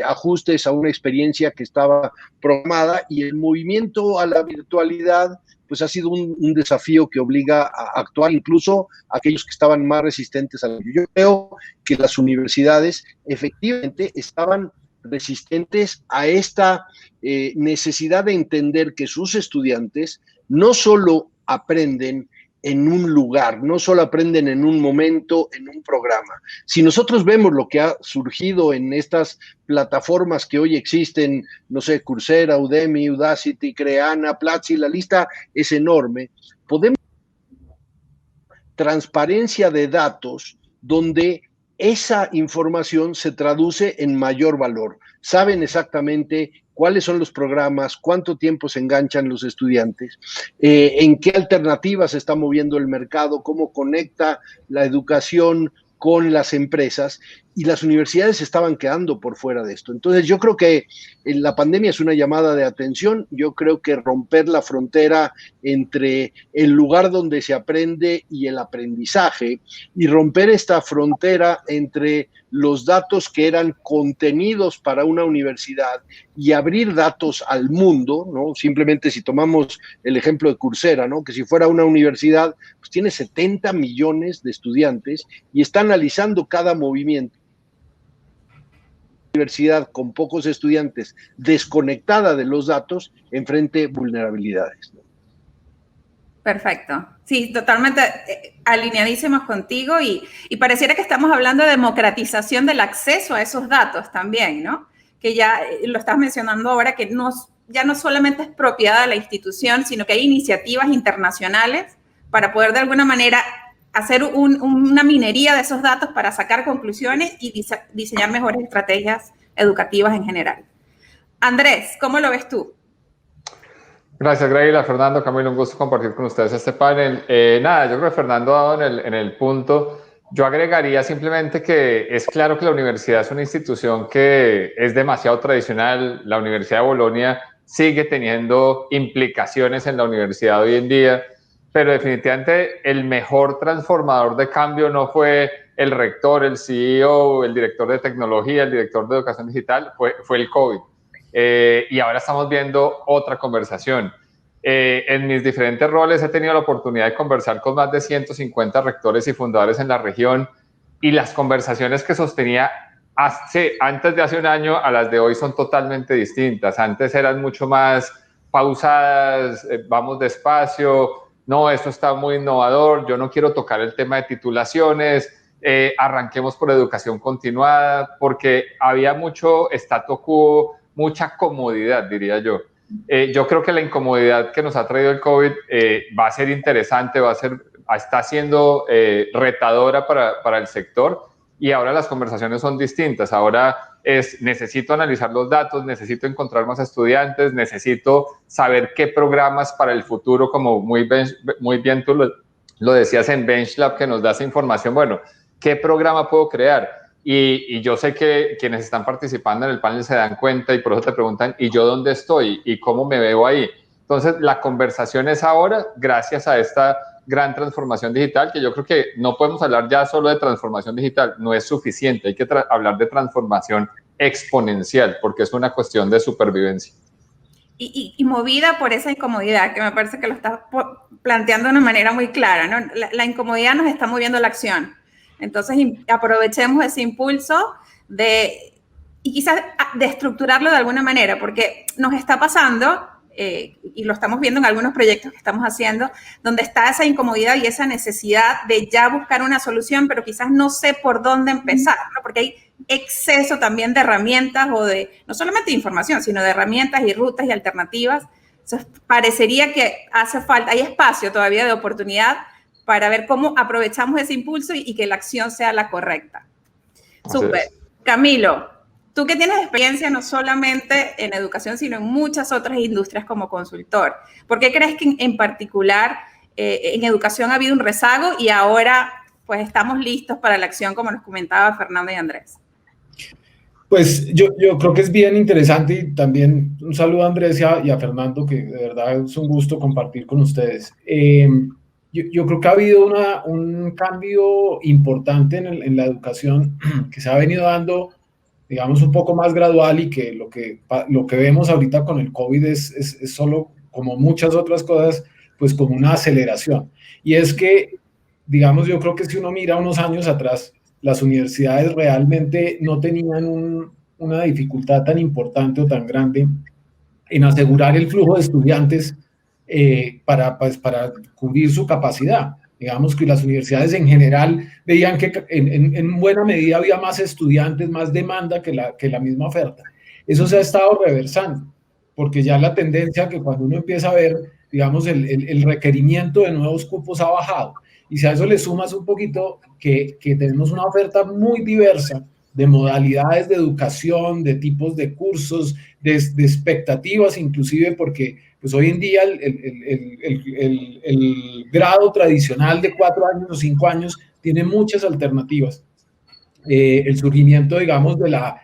ajustes a una experiencia que estaba programada, y el movimiento a la virtualidad pues ha sido un desafío que obliga a actuar incluso a aquellos que estaban más resistentes a ello. Yo creo que las universidades efectivamente estaban resistentes a esta necesidad de entender que sus estudiantes no solo aprenden en un lugar, no solo aprenden en un momento, en un programa. Si nosotros vemos lo que ha surgido en estas plataformas que hoy existen, no sé, Coursera, Udemy, Udacity, Creana, Platzi, la lista es enorme, podemos transparencia de datos donde esa información se traduce en mayor valor. Saben exactamente cuáles son los programas, cuánto tiempo se enganchan los estudiantes, en qué alternativas se está moviendo el mercado, cómo conecta la educación con las empresas, y las universidades estaban quedando por fuera de esto. Entonces yo creo que la pandemia es una llamada de atención. Yo creo que romper la frontera entre el lugar donde se aprende y el aprendizaje, y romper esta frontera entre los datos que eran contenidos para una universidad y abrir datos al mundo, ¿no? Simplemente si tomamos el ejemplo de Coursera, ¿no? Que si fuera una universidad, pues tiene 70 millones de estudiantes y está analizando cada movimiento. Universidad con pocos estudiantes, desconectada de los datos, enfrente vulnerabilidades. Perfecto. Sí, totalmente alineadísimos contigo, y pareciera que estamos hablando de democratización del acceso a esos datos también, ¿no? Que ya lo estás mencionando ahora, que ya no solamente es propiedad de la institución, sino que hay iniciativas internacionales para poder de alguna manera hacer una minería de esos datos para sacar conclusiones y diseñar mejores estrategias educativas en general. Andrés, ¿cómo lo ves tú? Gracias, Greila, Fernando, Camilo, un gusto compartir con ustedes este panel. Nada, yo creo que Fernando ha dado en el punto. Yo agregaría simplemente que es claro que la universidad es una institución que es demasiado tradicional. La Universidad de Bolonia sigue teniendo implicaciones en la universidad hoy en día, pero definitivamente el mejor transformador de cambio no fue el rector, el CEO, el director de tecnología, el director de educación digital, fue el COVID. Y ahora estamos viendo otra conversación. En mis diferentes roles he tenido la oportunidad de conversar con más de 150 rectores y fundadores en la región, y las conversaciones que sostenía antes de hace un año a las de hoy son totalmente distintas. Antes eran mucho más pausadas, vamos despacio, no, esto está muy innovador, yo no quiero tocar el tema de titulaciones, arranquemos por educación continuada, porque había mucho statu quo, mucha comodidad, diría yo. Yo creo que la incomodidad que nos ha traído el COVID va a ser interesante, está siendo retadora para el sector, y ahora las conversaciones son distintas. Ahora necesito analizar los datos, necesito encontrar más estudiantes, necesito saber qué programas para el futuro, como muy bien tú lo decías en BenchLab, que nos da esa información. Bueno, ¿qué programa puedo crear? Y yo sé que quienes están participando en el panel se dan cuenta, y por eso te preguntan, ¿y yo dónde estoy? ¿Y cómo me veo ahí? Entonces, la conversación es ahora, gracias a esta gran transformación digital, que yo creo que no podemos hablar ya solo de transformación digital, no es suficiente, hay que hablar de transformación exponencial, porque es una cuestión de supervivencia. Y movida por esa incomodidad, que me parece que lo estás planteando de una manera muy clara, ¿no? La incomodidad nos está moviendo a la acción. Entonces, aprovechemos ese impulso y quizás de estructurarlo de alguna manera, porque nos está pasando, y lo estamos viendo en algunos proyectos que estamos haciendo, donde está esa incomodidad y esa necesidad de ya buscar una solución, pero quizás no sé por dónde empezar, ¿no? Porque hay exceso también de herramientas, no solamente de información, sino de herramientas y rutas y alternativas. Entonces, parecería que hace falta, hay espacio todavía de oportunidad para ver cómo aprovechamos ese impulso y que la acción sea la correcta. Súper. Camilo, tú que tienes experiencia no solamente en educación, sino en muchas otras industrias como consultor, ¿por qué crees que en particular en educación ha habido un rezago y ahora pues estamos listos para la acción, como nos comentaba Fernando y Andrés? Pues yo creo que es bien interesante, y también un saludo a Andrés y a Fernando, que de verdad es un gusto compartir con ustedes. Yo creo que ha habido un cambio importante en la educación que se ha venido dando, digamos, un poco más gradual, y que lo que vemos ahorita con el COVID es solo, como muchas otras cosas, pues como una aceleración. Y es que, digamos, yo creo que si uno mira unos años atrás, las universidades realmente no tenían una dificultad tan importante o tan grande en asegurar el flujo de estudiantes para cubrir su capacidad. Digamos que las universidades en general veían que en buena medida había más estudiantes, más demanda que la misma oferta. Eso se ha estado reversando, porque ya la tendencia que cuando uno empieza a ver, digamos, el requerimiento de nuevos cupos ha bajado. Y si a eso le sumas un poquito que tenemos una oferta muy diversa de modalidades de educación, de tipos de cursos, de expectativas inclusive, porque pues hoy en día el grado tradicional de 4 años o 5 años tiene muchas alternativas. El surgimiento, digamos, de la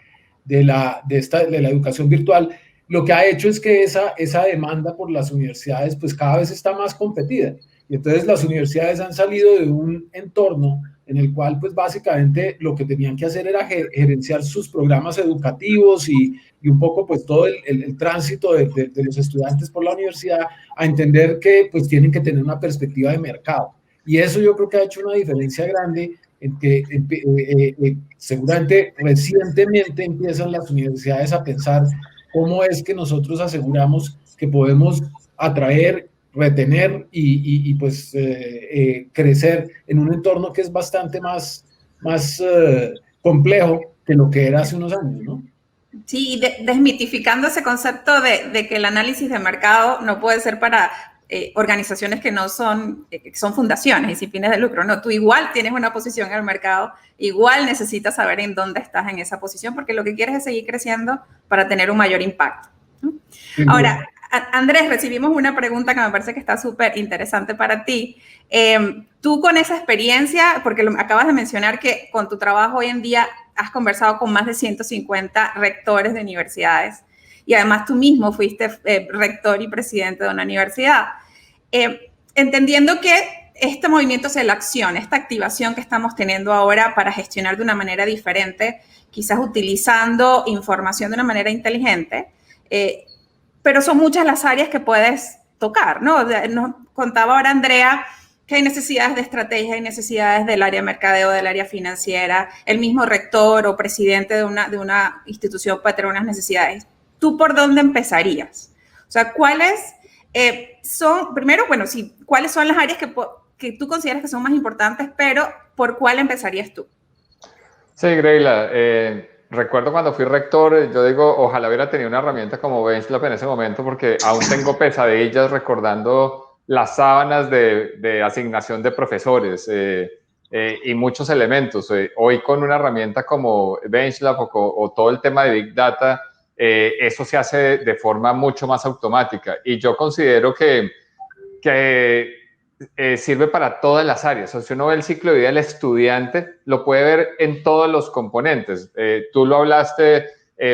educación virtual, lo que ha hecho es que esa demanda por las universidades pues cada vez está más competida. Y entonces las universidades han salido de un entorno en el cual pues básicamente lo que tenían que hacer era gerenciar sus programas educativos y un poco pues todo el tránsito de los estudiantes por la universidad a entender que pues tienen que tener una perspectiva de mercado. Y eso yo creo que ha hecho una diferencia grande en que seguramente recientemente empiezan las universidades a pensar cómo es que nosotros aseguramos que podemos atraer, retener y pues crecer en un entorno que es bastante más complejo que lo que era hace unos años, ¿no? Sí, desmitificando ese concepto de que el análisis de mercado no puede ser para organizaciones que no son, son fundaciones y sin fines de lucro. No, tú igual tienes una posición en el mercado, igual necesitas saber en dónde estás en esa posición, porque lo que quieres es seguir creciendo para tener un mayor impacto, ¿no? Ahora, Andrés, recibimos una pregunta que me parece que está súper interesante para ti. Tú con esa experiencia, porque acabas de mencionar que con tu trabajo hoy en día has conversado con más de 150 rectores de universidades y además tú mismo fuiste rector y presidente de una universidad. Entendiendo que este movimiento de la acción, esta activación que estamos teniendo ahora para gestionar de una manera diferente, quizás utilizando información de una manera inteligente, pero son muchas las áreas que puedes tocar, ¿no? Nos contaba ahora Andrea que hay necesidades de estrategia, hay necesidades del área de mercadeo, del área financiera, el mismo rector o presidente de una institución puede tener unas necesidades. ¿Tú por dónde empezarías? O sea, ¿cuáles son, primero, bueno, sí, cuáles son las áreas que tú consideras que son más importantes, pero ¿por cuál empezarías tú? Sí, Greila, recuerdo cuando fui rector, yo digo, ojalá hubiera tenido una herramienta como BenchLab en ese momento, porque aún tengo pesadillas recordando las sábanas de asignación de profesores y muchos elementos. Hoy con una herramienta como BenchLab o todo el tema de Big Data, eso se hace de forma mucho más automática. Y yo considero que sirve para todas las áreas. O sea, si uno ve el ciclo de vida del estudiante, lo puede ver en todos los componentes. Tú lo hablaste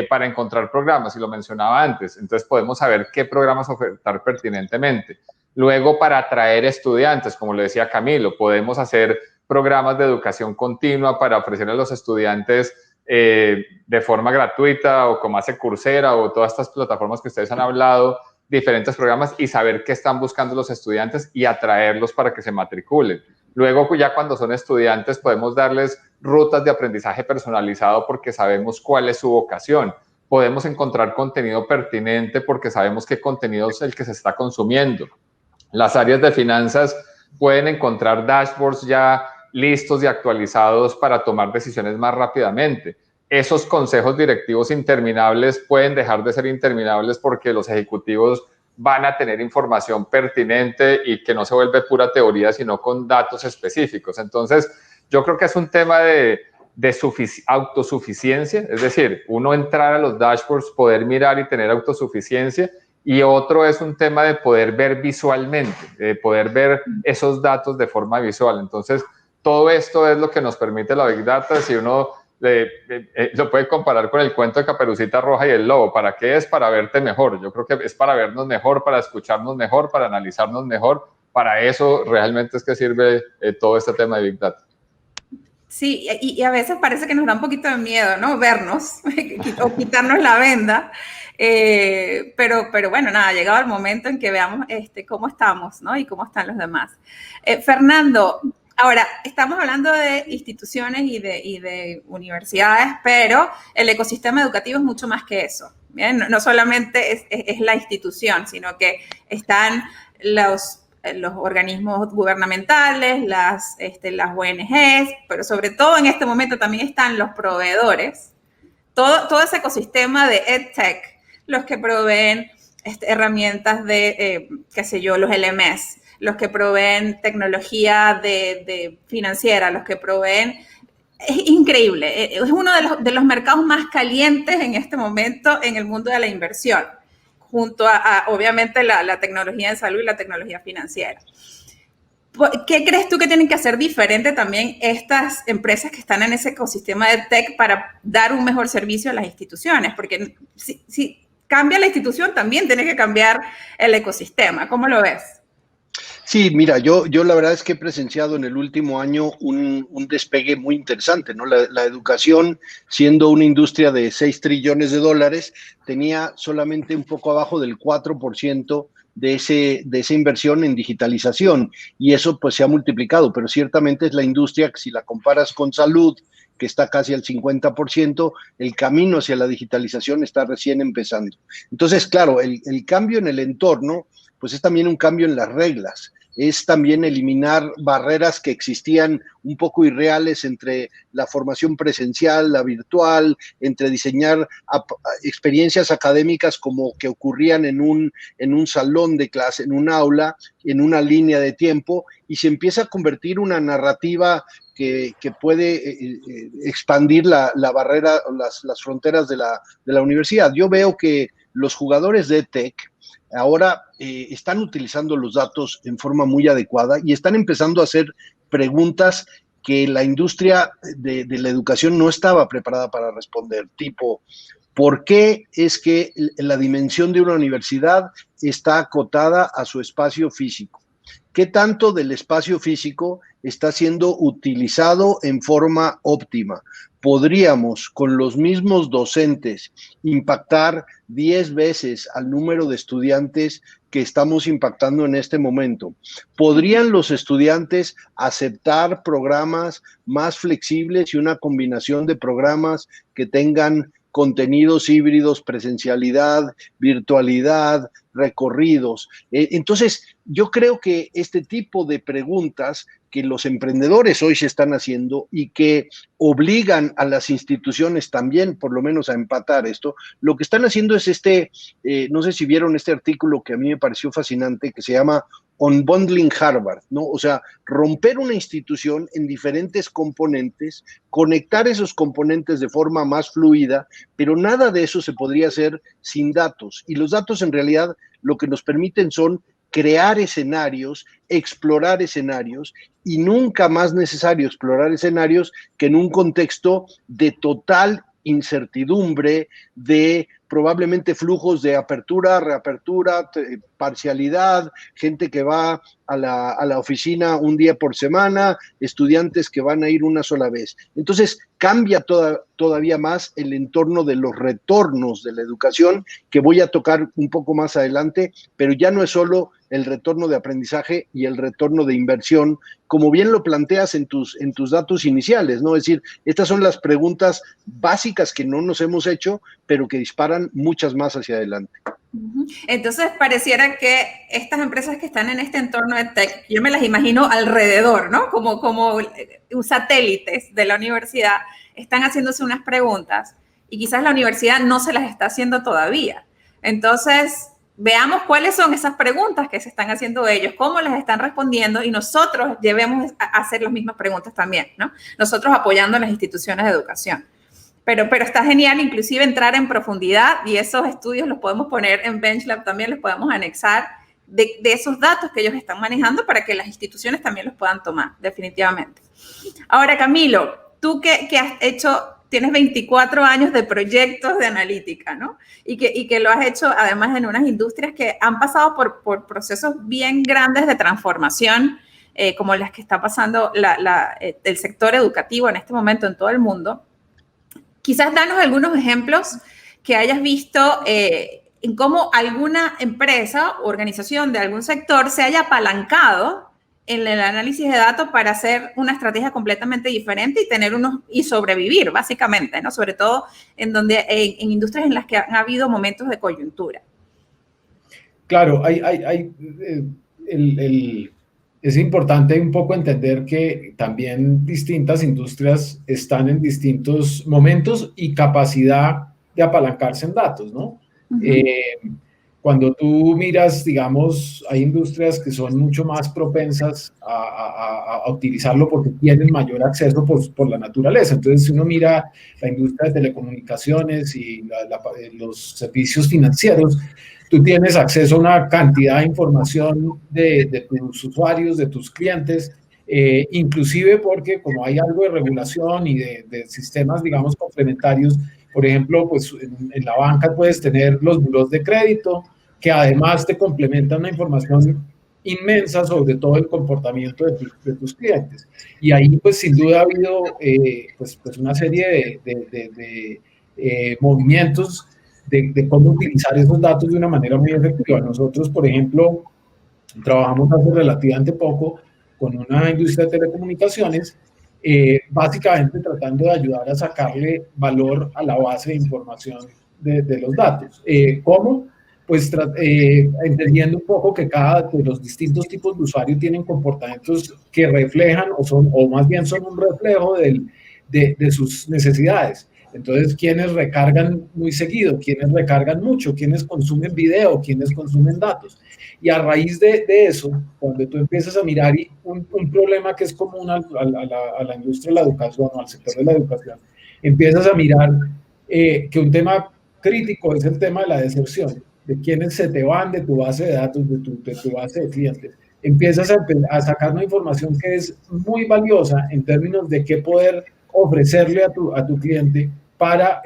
para encontrar programas y lo mencionaba antes. Entonces podemos saber qué programas ofertar pertinentemente. Luego, para atraer estudiantes, como lo decía Camilo, podemos hacer programas de educación continua para ofrecerle a los estudiantes de forma gratuita o como hace Coursera o todas estas plataformas que ustedes han hablado, diferentes programas y saber qué están buscando los estudiantes y atraerlos para que se matriculen. Luego, ya cuando son estudiantes, podemos darles rutas de aprendizaje personalizado porque sabemos cuál es su vocación. Podemos encontrar contenido pertinente porque sabemos qué contenido es el que se está consumiendo. Las áreas de finanzas pueden encontrar dashboards ya listos y actualizados para tomar decisiones más rápidamente. Esos consejos directivos interminables pueden dejar de ser interminables porque los ejecutivos van a tener información pertinente y que no se vuelve pura teoría, sino con datos específicos. Entonces, yo creo que es un tema de autosuficiencia, es decir, uno entrar a los dashboards, poder mirar y tener autosuficiencia, y otro es un tema de poder ver visualmente, de poder ver esos datos de forma visual. Entonces, todo esto es lo que nos permite la Big Data. Si uno lo puede comparar con el cuento de Caperucita Roja y el lobo. ¿Para qué es? Para verte mejor. Yo creo que es para vernos mejor, para escucharnos mejor, para analizarnos mejor. Para eso realmente es que sirve todo este tema de Big Data. Sí, y a veces parece que nos da un poquito de miedo, ¿no? Vernos o quitarnos la venda. Pero bueno, nada, ha llegado el momento en que veamos cómo estamos, ¿no? Y cómo están los demás. Fernando, Ahora, estamos hablando de instituciones y de universidades, pero el ecosistema educativo es mucho más que eso. ¿Bien? No solamente es la institución, sino que están los organismos gubernamentales, las ONGs, pero sobre todo en este momento también están los proveedores, todo ese ecosistema de EdTech, los que proveen herramientas de, qué sé yo, los LMS, los que proveen tecnología de financiera, los que proveen... Es increíble, es uno de los mercados más calientes en este momento en el mundo de la inversión, junto a obviamente, la tecnología de salud y la tecnología financiera. ¿Qué crees tú que tienen que hacer diferente también estas empresas que están en ese ecosistema de tech para dar un mejor servicio a las instituciones? Porque si cambia la institución, también tiene que cambiar el ecosistema. ¿Cómo lo ves? Sí, mira, yo la verdad es que he presenciado en el último año un despegue muy interesante, ¿no? La educación, siendo una industria de 6 trillones de dólares, tenía solamente un poco abajo del 4% de esa inversión en digitalización, y eso pues se ha multiplicado, pero ciertamente es la industria que, si la comparas con salud, que está casi al 50%, el camino hacia la digitalización está recién empezando. Entonces, claro, el cambio en el entorno pues es también un cambio en las reglas, es también eliminar barreras que existían un poco irreales entre la formación presencial, la virtual, entre diseñar experiencias académicas como que ocurrían en un salón de clase, en un aula, en una línea de tiempo, y se empieza a convertir una narrativa que puede expandir la barrera, las fronteras de la universidad. Yo veo que los jugadores de tech ahora están utilizando los datos en forma muy adecuada y están empezando a hacer preguntas que la industria de la educación no estaba preparada para responder, tipo, ¿por qué es que la dimensión de una universidad está acotada a su espacio físico? ¿Qué tanto del espacio físico está siendo utilizado en forma óptima? ¿Podríamos, con los mismos docentes, impactar 10 veces al número de estudiantes que estamos impactando en este momento? ¿Podrían los estudiantes aceptar programas más flexibles y una combinación de programas que tengan contenidos híbridos, presencialidad, virtualidad, recorridos? Entonces, yo creo que este tipo de preguntas que los emprendedores hoy se están haciendo y que obligan a las instituciones también, por lo menos, a empatar esto, lo que están haciendo es no sé si vieron este artículo que a mí me pareció fascinante, que se llama Unbundling Harvard, ¿no? O sea, romper una institución en diferentes componentes, conectar esos componentes de forma más fluida, pero nada de eso se podría hacer sin datos. Y los datos, en realidad, lo que nos permiten son crear escenarios, explorar escenarios, y nunca más necesario explorar escenarios que en un contexto de total incertidumbre, de probablemente flujos de apertura, reapertura, parcialidad, gente que va a la oficina un día por semana, estudiantes que van a ir una sola vez. Entonces, cambia todavía más el entorno de los retornos de la educación, que voy a tocar un poco más adelante, pero ya no es solo el retorno de aprendizaje y el retorno de inversión, como bien lo planteas en tus datos iniciales, ¿no? Es decir, estas son las preguntas básicas que no nos hemos hecho, pero que disparan muchas más hacia adelante. Entonces, pareciera que estas empresas que están en este entorno de tech, yo me las imagino alrededor, ¿no? Como satélites de la universidad, están haciéndose unas preguntas y quizás la universidad no se las está haciendo todavía. Entonces, veamos cuáles son esas preguntas que se están haciendo ellos, cómo las están respondiendo, y nosotros debemos hacer las mismas preguntas también, ¿no? Nosotros apoyando a las instituciones de educación. Pero está genial inclusive entrar en profundidad, y esos estudios los podemos poner en BenchLab también, los podemos anexar de esos datos que ellos están manejando para que las instituciones también los puedan tomar, definitivamente. Ahora, Camilo, tú que has hecho, tienes 24 años de proyectos de analítica, ¿no? Y que lo has hecho además en unas industrias que han pasado por procesos bien grandes de transformación, como las que está pasando el sector educativo en este momento en todo el mundo. Quizás danos algunos ejemplos que hayas visto en cómo alguna empresa o organización de algún sector se haya apalancado en el análisis de datos para hacer una estrategia completamente diferente y sobrevivir, básicamente, ¿no? Sobre todo en industrias en las que han habido momentos de coyuntura. Claro, es importante un poco entender que también distintas industrias están en distintos momentos y capacidad de apalancarse en datos, ¿no? Cuando tú miras, digamos, hay industrias que son mucho más propensas a utilizarlo porque tienen mayor acceso por la naturaleza. Entonces, si uno mira la industria de telecomunicaciones y los servicios financieros, tú tienes acceso a una cantidad de información de tus usuarios, de tus clientes, inclusive porque como hay algo de regulación y de sistemas, digamos, complementarios, por ejemplo, pues en la banca puedes tener los buros de crédito, que además te complementan una información inmensa sobre todo el comportamiento de tus clientes. Y ahí, pues, sin duda ha habido pues una serie de movimientos de cómo utilizar esos datos de una manera muy efectiva. Nosotros, por ejemplo, trabajamos hace relativamente poco con una industria de telecomunicaciones, básicamente tratando de ayudar a sacarle valor a la base de información de los datos. ¿Cómo? Pues entendiendo un poco que cada de los distintos tipos de usuarios tienen comportamientos que reflejan o más bien son un reflejo de sus necesidades. Entonces, ¿quiénes recargan muy seguido? ¿Quiénes recargan mucho? ¿Quiénes consumen video? ¿Quiénes consumen datos? Y a raíz de eso, cuando tú empiezas a mirar un problema que es común a la industria de la educación o al sector de la educación, empiezas a mirar que un tema crítico es el tema de la deserción, de quiénes se te van de tu base de datos, de tu base de clientes. Empiezas a sacar una información que es muy valiosa en términos de qué poder ofrecerle a tu cliente para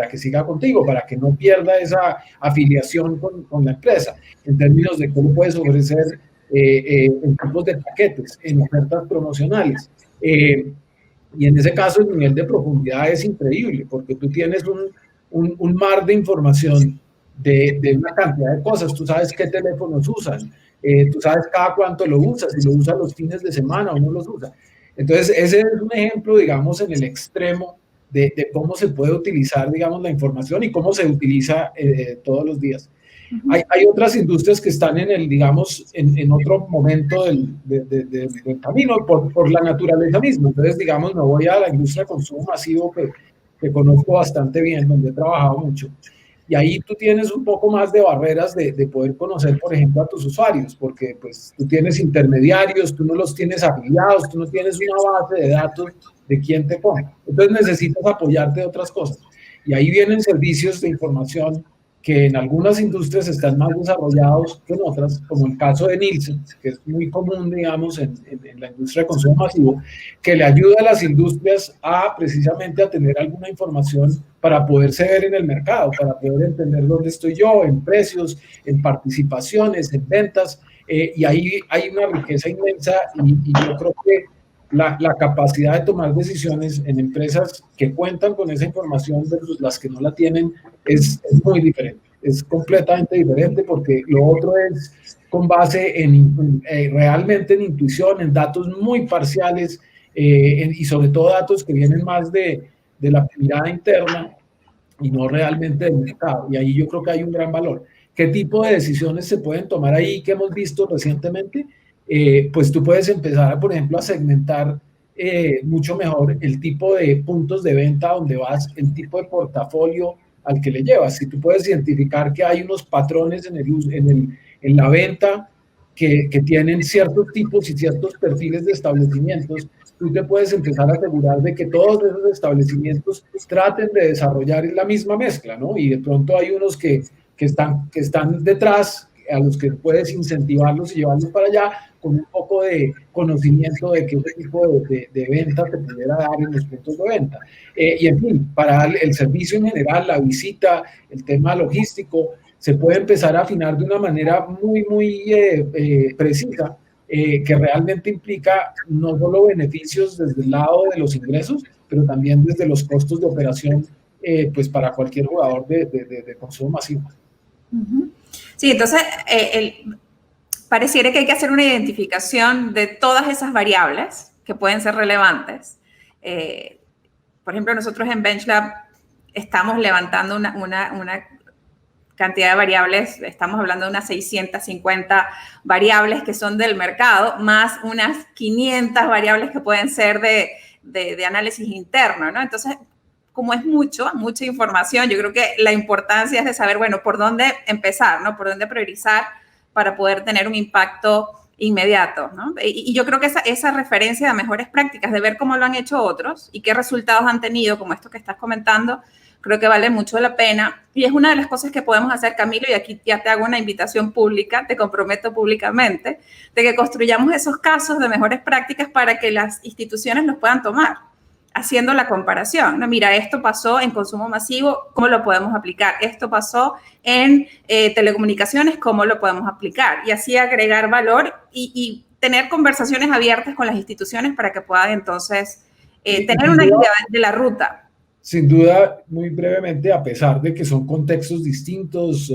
que siga contigo, para que no pierda esa afiliación con la empresa, en términos de cómo puedes ofrecer en tipos de paquetes, en ofertas promocionales. Y en ese caso el nivel de profundidad es increíble, porque tú tienes un mar de información de una cantidad de cosas. Tú sabes qué teléfonos usan, tú sabes cada cuánto lo usas, si lo usas los fines de semana o no los usa. Entonces, ese es un ejemplo, digamos, en el extremo de cómo se puede utilizar, digamos, la información y cómo se utiliza todos los días. Hay otras industrias que están en otro momento del camino por la naturaleza misma. Entonces, digamos, me voy a la industria de consumo masivo que conozco bastante bien, donde he trabajado mucho. Y ahí tú tienes un poco más de barreras de poder conocer, por ejemplo, a tus usuarios, porque pues tú tienes intermediarios, tú no los tienes afiliados, tú no tienes una base de datos de quién te pone. Entonces necesitas apoyarte de otras cosas. Y ahí vienen servicios de información que en algunas industrias están más desarrollados que en otras, como el caso de Nielsen, que es muy común, digamos, en la industria de consumo masivo, que le ayuda a las industrias precisamente a tener alguna información para poderse ver en el mercado, para poder entender dónde estoy yo, en precios, en participaciones, en ventas, y ahí hay una riqueza inmensa y yo creo que la capacidad de tomar decisiones en empresas que cuentan con esa información versus las que no la tienen es muy diferente, es completamente diferente, porque lo otro es con base realmente en intuición, en datos muy parciales y sobre todo datos que vienen más de la mirada interna y no realmente del mercado. Y ahí yo creo que hay un gran valor. ¿Qué tipo de decisiones se pueden tomar ahí que hemos visto recientemente? Pues tú puedes empezar, por ejemplo, a segmentar mucho mejor el tipo de puntos de venta donde vas, el tipo de portafolio al que le llevas. Si tú puedes identificar que hay unos patrones en la venta que tienen ciertos tipos y ciertos perfiles de establecimientos, tú te puedes empezar a asegurar de que todos esos establecimientos traten de desarrollar la misma mezcla, ¿no? Y de pronto hay unos que están detrás, a los que puedes incentivarlos y llevarlos para allá con un poco de conocimiento de qué tipo de venta te pudiera dar en los puntos de venta. Y en fin, para el servicio en general, la visita, el tema logístico, se puede empezar a afinar de una manera muy, muy precisa, que realmente implica no solo beneficios desde el lado de los ingresos, pero también desde los costos de operación, pues para cualquier jugador de consumo masivo. Sí, entonces pareciera que hay que hacer una identificación de todas esas variables que pueden ser relevantes. Por ejemplo, nosotros en BenchLab estamos levantando una cantidad de variables, estamos hablando de unas 650 variables que son del mercado, más unas 500 variables que pueden ser de análisis interno, ¿no? Entonces, como es mucha información, yo creo que la importancia es de saber, bueno, por dónde empezar, ¿no? Por dónde priorizar para poder tener un impacto inmediato, ¿no? Y yo creo que esa referencia de mejores prácticas, de ver cómo lo han hecho otros y qué resultados han tenido, como esto que estás comentando, creo que vale mucho la pena. Y es una de las cosas que podemos hacer, Camilo, y aquí ya te hago una invitación pública, te comprometo públicamente, de que construyamos esos casos de mejores prácticas para que las instituciones los puedan tomar, haciendo la comparación, ¿no? Mira, esto pasó en consumo masivo, ¿cómo lo podemos aplicar? Esto pasó en telecomunicaciones, ¿cómo lo podemos aplicar? Y así agregar valor y tener conversaciones abiertas con las instituciones para que puedan entonces tener una idea de la ruta. Sin duda, muy brevemente, a pesar de que son contextos distintos,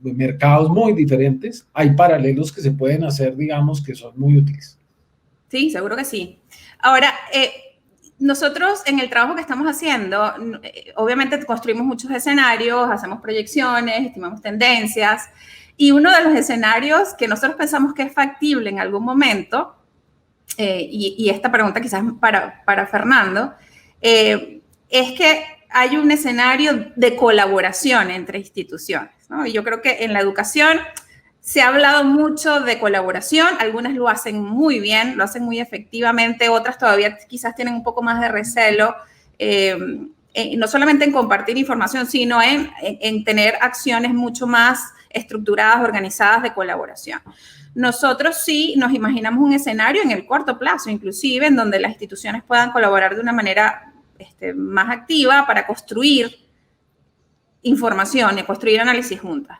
mercados muy diferentes, hay paralelos que se pueden hacer, digamos, que son muy útiles. Sí, seguro que sí. Ahora, nosotros en el trabajo que estamos haciendo, obviamente construimos muchos escenarios, hacemos proyecciones, estimamos tendencias, y uno de los escenarios que nosotros pensamos que es factible en algún momento, y esta pregunta quizás para Fernando, es que hay un escenario de colaboración entre instituciones, ¿no? Y yo creo que en la educación se ha hablado mucho de colaboración, algunas lo hacen muy bien, lo hacen muy efectivamente, otras todavía quizás tienen un poco más de recelo, no solamente en compartir información, sino en tener acciones mucho más estructuradas, organizadas de colaboración. Nosotros sí nos imaginamos un escenario en el corto plazo, inclusive, en donde las instituciones puedan colaborar de una manera más activa para construir información y construir análisis juntas.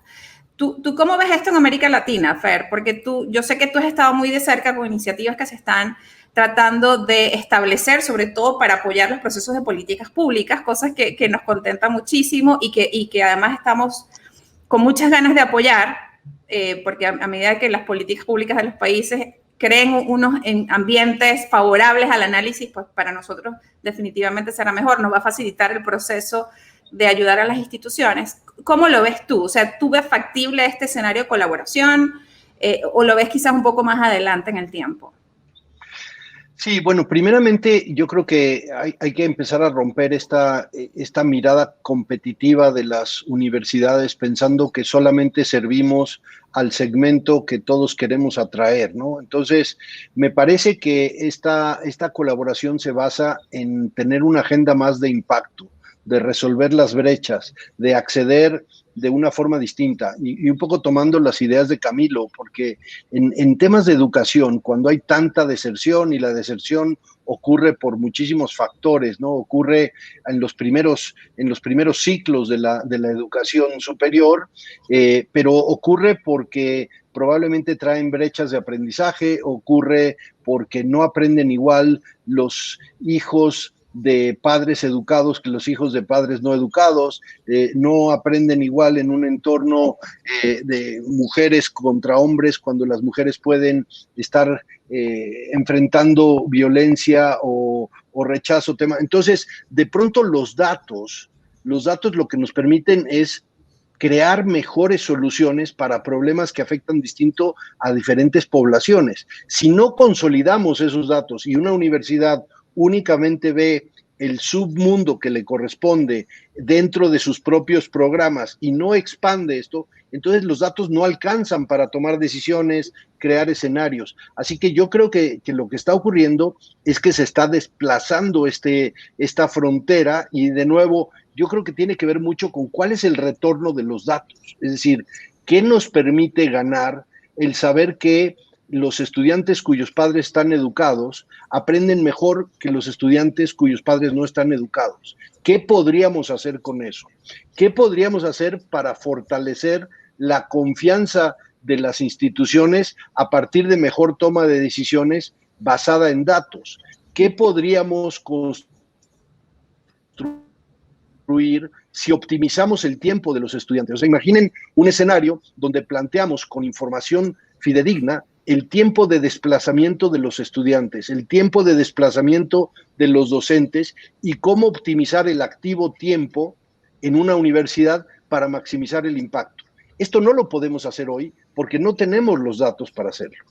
¿Tú cómo ves esto en América Latina, Fer? Porque yo sé que tú has estado muy de cerca con iniciativas que se están tratando de establecer, sobre todo para apoyar los procesos de políticas públicas, cosas que nos contentan muchísimo y que además estamos con muchas ganas de apoyar, porque a medida que las políticas públicas de los países creen unos ambientes favorables al análisis, pues para nosotros definitivamente será mejor, nos va a facilitar el proceso de ayudar a las instituciones. ¿Cómo lo ves tú? O sea, ¿tú ves factible este escenario de colaboración o lo ves quizás un poco más adelante en el tiempo? Sí, bueno, primeramente yo creo que hay que empezar a romper esta mirada competitiva de las universidades pensando que solamente servimos al segmento que todos queremos atraer, ¿no? Entonces, me parece que esta colaboración se basa en tener una agenda más de impacto, de resolver las brechas, de acceder de una forma distinta y un poco tomando las ideas de Camilo, porque en temas de educación, cuando hay tanta deserción y la deserción ocurre por muchísimos factores, ¿no? Ocurre en los primeros ciclos de la educación superior, pero ocurre porque probablemente traen brechas de aprendizaje, ocurre porque no aprenden igual los hijos de padres educados que los hijos de padres no educados, no aprenden igual en un entorno de mujeres contra hombres cuando las mujeres pueden estar enfrentando violencia o rechazo. Entonces, de pronto los datos lo que nos permiten es crear mejores soluciones para problemas que afectan distinto a diferentes poblaciones. Si no consolidamos esos datos y una universidad únicamente ve el submundo que le corresponde dentro de sus propios programas y no expande esto, entonces los datos no alcanzan para tomar decisiones, crear escenarios. Así que yo creo que lo que está ocurriendo es que se está desplazando esta frontera y de nuevo yo creo que tiene que ver mucho con cuál es el retorno de los datos. Es decir, ¿qué nos permite ganar el saber que los estudiantes cuyos padres están educados aprenden mejor que los estudiantes cuyos padres no están educados? ¿Qué podríamos hacer con eso? ¿Qué podríamos hacer para fortalecer la confianza de las instituciones a partir de mejor toma de decisiones basada en datos? ¿Qué podríamos construir si optimizamos el tiempo de los estudiantes? O sea, imaginen un escenario donde planteamos con información fidedigna el tiempo de desplazamiento de los estudiantes, el tiempo de desplazamiento de los docentes y cómo optimizar el activo tiempo en una universidad para maximizar el impacto. Esto no lo podemos hacer hoy porque no tenemos los datos para hacerlo.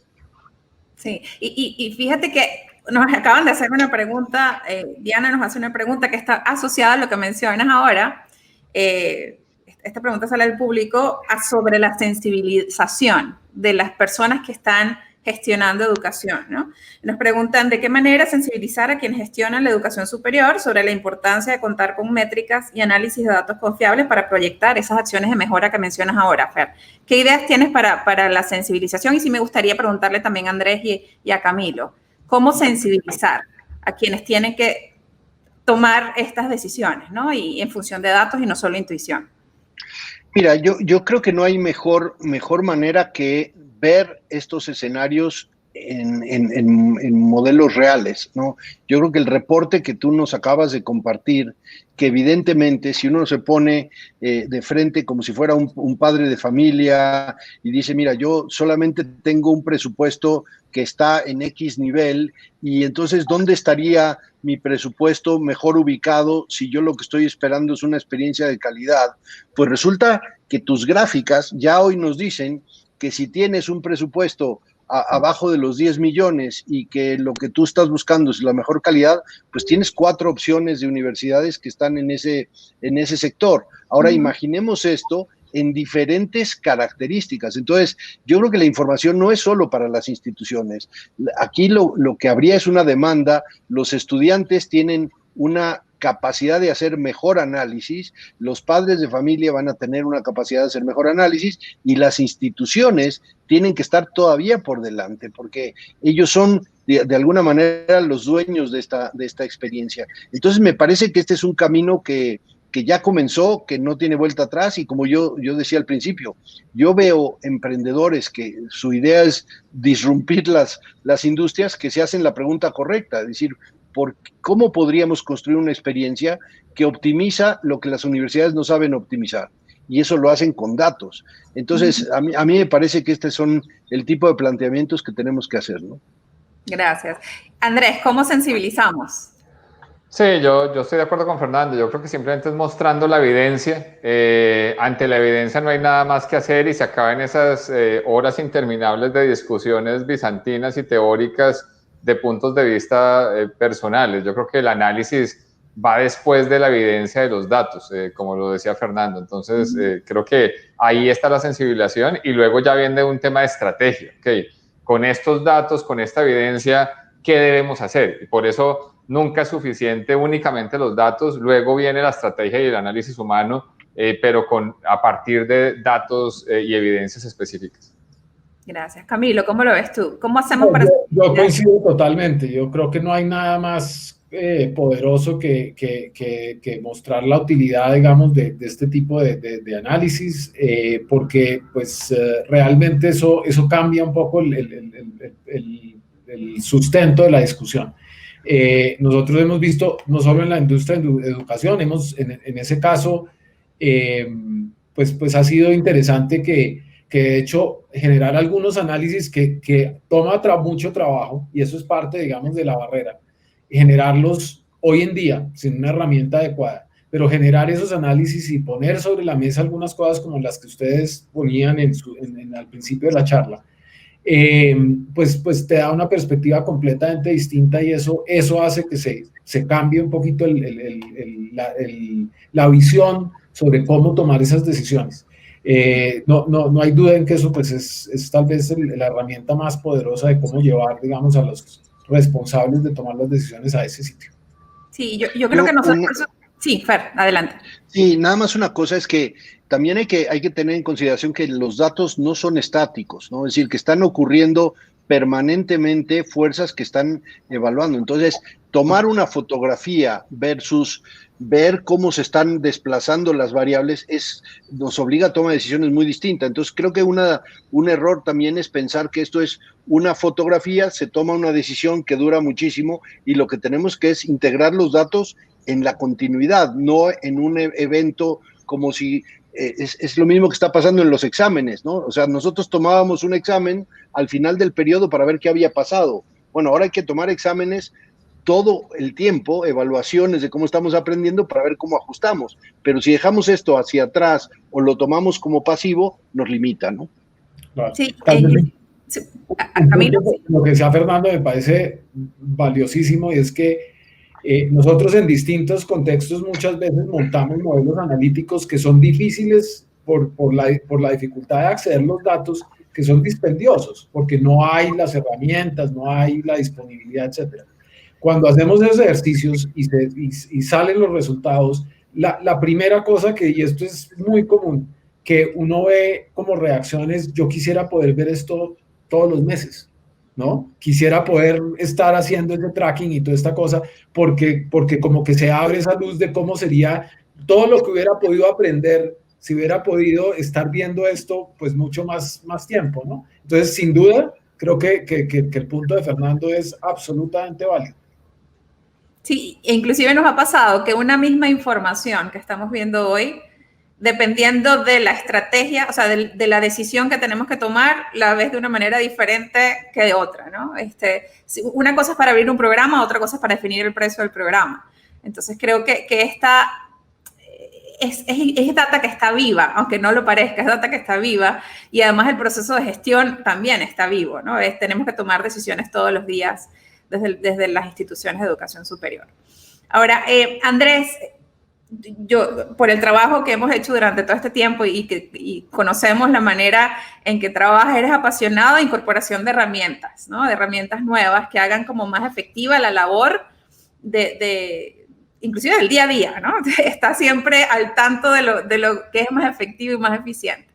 Sí, y fíjate que nos acaban de hacer una pregunta, Diana nos hace una pregunta que está asociada a lo que mencionas ahora. Esta pregunta sale al público sobre la sensibilización de las personas que están gestionando educación, ¿no? Nos preguntan de qué manera sensibilizar a quienes gestionan la educación superior sobre la importancia de contar con métricas y análisis de datos confiables para proyectar esas acciones de mejora que mencionas ahora, Fer. ¿Qué ideas tienes para la sensibilización? Y sí me gustaría preguntarle también a Andrés y a Camilo, ¿cómo sensibilizar a quienes tienen que tomar estas decisiones, ¿no? Y en función de datos y no solo intuición. Mira, yo creo que no hay mejor manera que ver estos escenarios en modelos reales, ¿no? Yo creo que el reporte que tú nos acabas de compartir, que evidentemente si uno se pone de frente como si fuera un padre de familia y dice, mira, yo solamente tengo un presupuesto que está en X nivel y entonces, ¿dónde estaría mi presupuesto mejor ubicado si yo lo que estoy esperando es una experiencia de calidad? Pues resulta que tus gráficas ya hoy nos dicen que si tienes un presupuesto abajo de los 10 millones y que lo que tú estás buscando es la mejor calidad, pues tienes 4 opciones de universidades que están en ese sector. Ahora imaginemos esto en diferentes características. Entonces, yo creo que la información no es solo para las instituciones. Aquí lo que habría es una demanda. Los estudiantes tienen una capacidad de hacer mejor análisis, los padres de familia van a tener una capacidad de hacer mejor análisis y las instituciones tienen que estar todavía por delante porque ellos son de alguna manera los dueños de esta experiencia. Entonces me parece que este es un camino que ya comenzó, que no tiene vuelta atrás y como yo decía al principio, yo veo emprendedores que su idea es disrumpir las industrias que se hacen la pregunta correcta, es decir, ¿cómo podríamos construir una experiencia que optimiza lo que las universidades no saben optimizar? Y eso lo hacen con datos. Entonces, a mí me parece que estos son el tipo de planteamientos que tenemos que hacer, ¿no? Gracias. Andrés, ¿cómo sensibilizamos? Sí, yo estoy de acuerdo con Fernando. Yo creo que simplemente es mostrando la evidencia. Ante la evidencia no hay nada más que hacer y se acaban esas horas interminables de discusiones bizantinas y teóricas de puntos de vista personales. Yo creo que el análisis va después de la evidencia de los datos, como lo decía Fernando. Entonces, creo que ahí está la sensibilización y luego ya viene un tema de estrategia. Okay, con estos datos, con esta evidencia, ¿qué debemos hacer? Y por eso nunca es suficiente únicamente los datos, luego viene la estrategia y el análisis humano, pero a partir de datos y evidencias específicas. Gracias. Camilo, ¿cómo lo ves tú? ¿Cómo hacemos para...? Yo coincido totalmente. Yo creo que no hay nada más poderoso que mostrar la utilidad, digamos, de este tipo de análisis, porque pues realmente eso cambia un poco el sustento de la discusión. Nosotros hemos visto, no solo en la industria de educación, en ese caso, pues ha sido interesante que de hecho generar algunos análisis que toma mucho trabajo, y eso es parte, digamos, de la barrera, y generarlos hoy en día sin una herramienta adecuada, pero generar esos análisis y poner sobre la mesa algunas cosas como las que ustedes ponían al principio de la charla, pues te da una perspectiva completamente distinta y eso hace que se cambie un poquito la visión sobre cómo tomar esas decisiones. No hay duda en que eso pues es tal vez la herramienta más poderosa de cómo llevar, digamos, a los responsables de tomar las decisiones a ese sitio. Sí, yo creo que nosotros... Sí, Fer, adelante. Sí, nada más una cosa es que también hay que tener en consideración que los datos no son estáticos, ¿no? Es decir, que están ocurriendo permanentemente fuerzas que están evaluando. Entonces, tomar una fotografía versus ver cómo se están desplazando las variables nos obliga a tomar decisiones muy distintas. Entonces, creo que un error también es pensar que esto es una fotografía, se toma una decisión que dura muchísimo y lo que tenemos que es integrar los datos en la continuidad, no en un evento como si es lo mismo que está pasando en los exámenes, ¿no? O sea, nosotros tomábamos un examen al final del periodo para ver qué había pasado. Bueno, ahora hay que tomar exámenes todo el tiempo, evaluaciones de cómo estamos aprendiendo para ver cómo ajustamos. Pero si dejamos esto hacia atrás o lo tomamos como pasivo, nos limita, ¿no? Claro. Sí, Camilo. Lo que decía Fernando me parece valiosísimo y es que nosotros en distintos contextos muchas veces montamos modelos analíticos que son difíciles por la dificultad de acceder a los datos, que son dispendiosos, porque no hay las herramientas, no hay la disponibilidad, etc. Cuando hacemos esos ejercicios y salen los resultados, la primera cosa y esto es muy común, que uno ve como reacciones, yo quisiera poder ver esto todos los meses, ¿no? Quisiera poder estar haciendo ese tracking y toda esta cosa, porque como que se abre esa luz de cómo sería todo lo que hubiera podido aprender si hubiera podido estar viendo esto pues mucho más tiempo, ¿no? Entonces, sin duda, creo que el punto de Fernando es absolutamente válido. Sí, inclusive nos ha pasado que una misma información que estamos viendo hoy, dependiendo de la estrategia, o sea, de la decisión que tenemos que tomar, la ves de una manera diferente que de otra, ¿no? Una cosa es para abrir un programa, otra cosa es para definir el precio del programa. Entonces, creo que esta es data que está viva, aunque no lo parezca, es data que está viva, y además el proceso de gestión también está vivo, ¿no? Tenemos que tomar decisiones todos los días desde las instituciones de educación superior. Ahora, Andrés, yo, por el trabajo que hemos hecho durante todo este tiempo y conocemos la manera en que trabajas, eres apasionado de incorporación de herramientas, ¿no? De herramientas nuevas que hagan como más efectiva la labor inclusive del día a día, ¿no? Está siempre al tanto de lo que es más efectivo y más eficiente.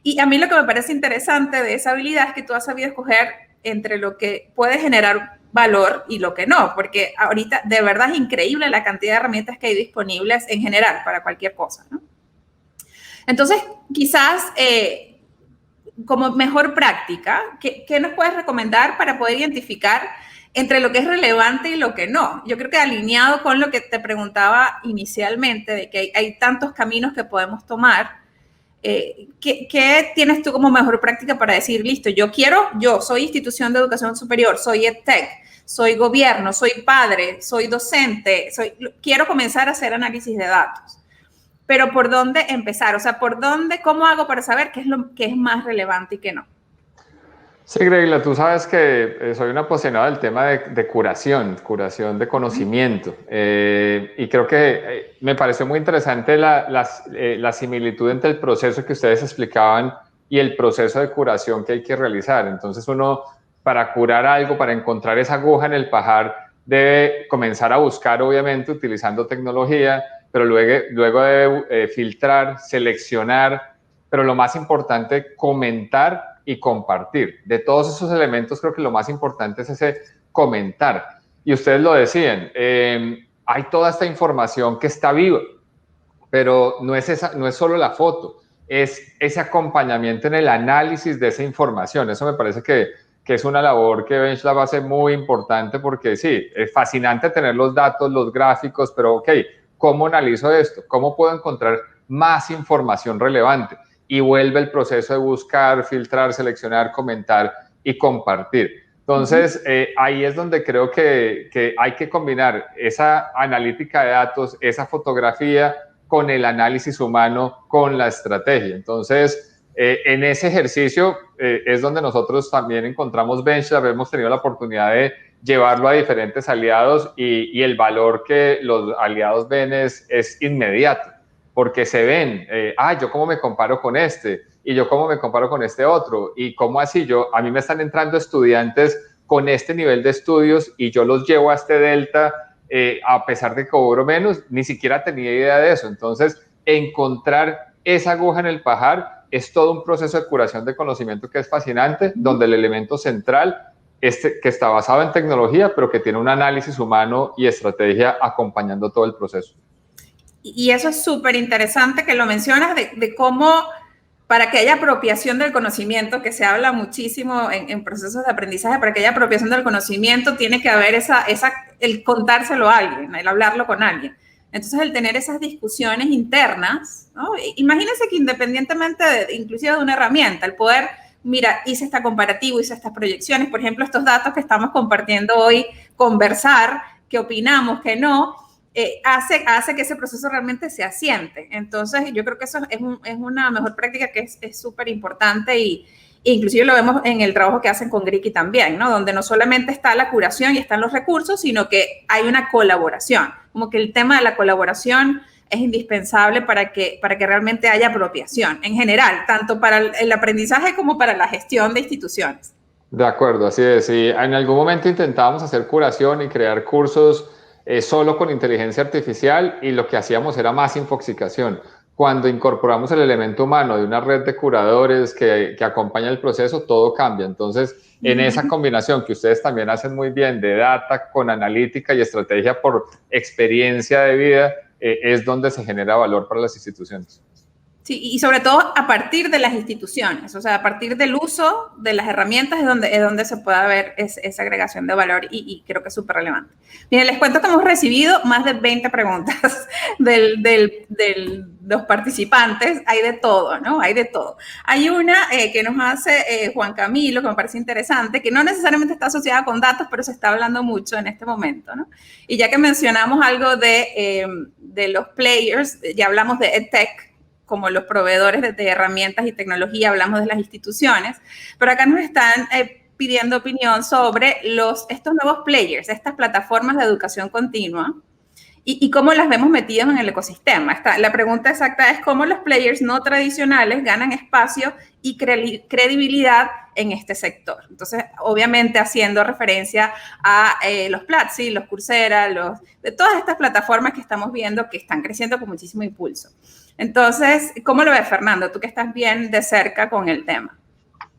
Y a mí lo que me parece interesante de esa habilidad es que tú has sabido escoger entre lo que puede generar valor y lo que no, porque ahorita de verdad es increíble la cantidad de herramientas que hay disponibles en general para cualquier cosa, ¿no? Entonces, quizás como mejor práctica, ¿qué nos puedes recomendar para poder identificar entre lo que es relevante y lo que no? Yo creo que alineado con lo que te preguntaba inicialmente, de que hay tantos caminos que podemos tomar, ¿qué tienes tú como mejor práctica para decir, listo, yo soy institución de educación superior, soy EdTech, soy gobierno, soy padre, soy docente, quiero comenzar a hacer análisis de datos? Pero ¿por dónde empezar? O sea, ¿cómo hago para saber qué es lo que es más relevante y qué no? Sí, Greila, tú sabes que soy un apasionado del tema de curación de conocimiento. Y creo que me pareció muy interesante la similitud entre el proceso que ustedes explicaban y el proceso de curación que hay que realizar. Entonces uno, para curar algo, para encontrar esa aguja en el pajar, debe comenzar a buscar, obviamente, utilizando tecnología, pero luego debe filtrar, seleccionar, pero lo más importante, comentar y compartir. De todos esos elementos, creo que lo más importante es ese comentar. Y ustedes lo decían, hay toda esta información que está viva, pero no es solo la foto, es ese acompañamiento en el análisis de esa información. Eso me parece que es una labor que BenchLab hace muy importante, porque sí, es fascinante tener los datos, los gráficos, pero ok, ¿cómo analizo esto? ¿Cómo puedo encontrar más información relevante? Y vuelve el proceso de buscar, filtrar, seleccionar, comentar y compartir. Entonces, ahí es donde creo que hay que combinar esa analítica de datos, esa fotografía, con el análisis humano, con la estrategia. Entonces, en ese ejercicio es donde nosotros también encontramos BenchLab. Hemos tenido la oportunidad de llevarlo a diferentes aliados y el valor que los aliados ven es inmediato. Porque se ven, yo cómo me comparo con este, y yo cómo me comparo con este otro, y cómo así a mí me están entrando estudiantes con este nivel de estudios y yo los llevo a este delta, a pesar de que cobro menos, ni siquiera tenía idea de eso. Entonces, encontrar esa aguja en el pajar es todo un proceso de curación de conocimiento que es fascinante, donde el elemento central que está basado en tecnología, pero que tiene un análisis humano y estrategia acompañando todo el proceso. Y eso es súper interesante que lo mencionas, de cómo para que haya apropiación del conocimiento, que se habla muchísimo en procesos de aprendizaje, para que haya apropiación del conocimiento tiene que haber el contárselo a alguien, el hablarlo con alguien. Entonces, el tener esas discusiones internas, ¿no? Imagínense que independientemente inclusive de una herramienta, el poder, mira, hice esta comparativo, hice estas proyecciones, por ejemplo, estos datos que estamos compartiendo hoy, conversar, qué opinamos, qué no, hace que ese proceso realmente se asiente. Entonces, yo creo que eso es una mejor práctica que es súper importante y inclusive lo vemos en el trabajo que hacen con Griki también, ¿no? Donde no solamente está la curación y están los recursos, sino que hay una colaboración. Como que el tema de la colaboración es indispensable para que realmente haya apropiación en general, tanto para el aprendizaje como para la gestión de instituciones. De acuerdo, así es. Y en algún momento intentábamos hacer curación y crear cursos solo con inteligencia artificial y lo que hacíamos era más infoxicación. Cuando incorporamos el elemento humano de una red de curadores que acompaña el proceso, todo cambia. Entonces, en esa combinación que ustedes también hacen muy bien de data con analítica y estrategia por experiencia de vida, es donde se genera valor para las instituciones. Sí, y sobre todo a partir de las instituciones, o sea, a partir del uso de las herramientas es donde se puede ver esa agregación de valor y creo que es súper relevante. Miren, les cuento que hemos recibido más de 20 preguntas de los participantes, hay de todo, ¿no? Hay de todo. Hay una que nos hace Juan Camilo, que me parece interesante, que no necesariamente está asociada con datos, pero se está hablando mucho en este momento, ¿no? Y ya que mencionamos algo de los players, ya hablamos de EdTech, como los proveedores de herramientas y tecnología, hablamos de las instituciones, pero acá nos están pidiendo opinión sobre estos nuevos players, estas plataformas de educación continua y cómo las vemos metidas en el ecosistema. La pregunta exacta es cómo los players no tradicionales ganan espacio y credibilidad en este sector. Entonces, obviamente haciendo referencia a los Platzi, los Coursera, de todas estas plataformas que estamos viendo que están creciendo con muchísimo impulso. Entonces, ¿cómo lo ves, Fernando? Tú que estás bien de cerca con el tema.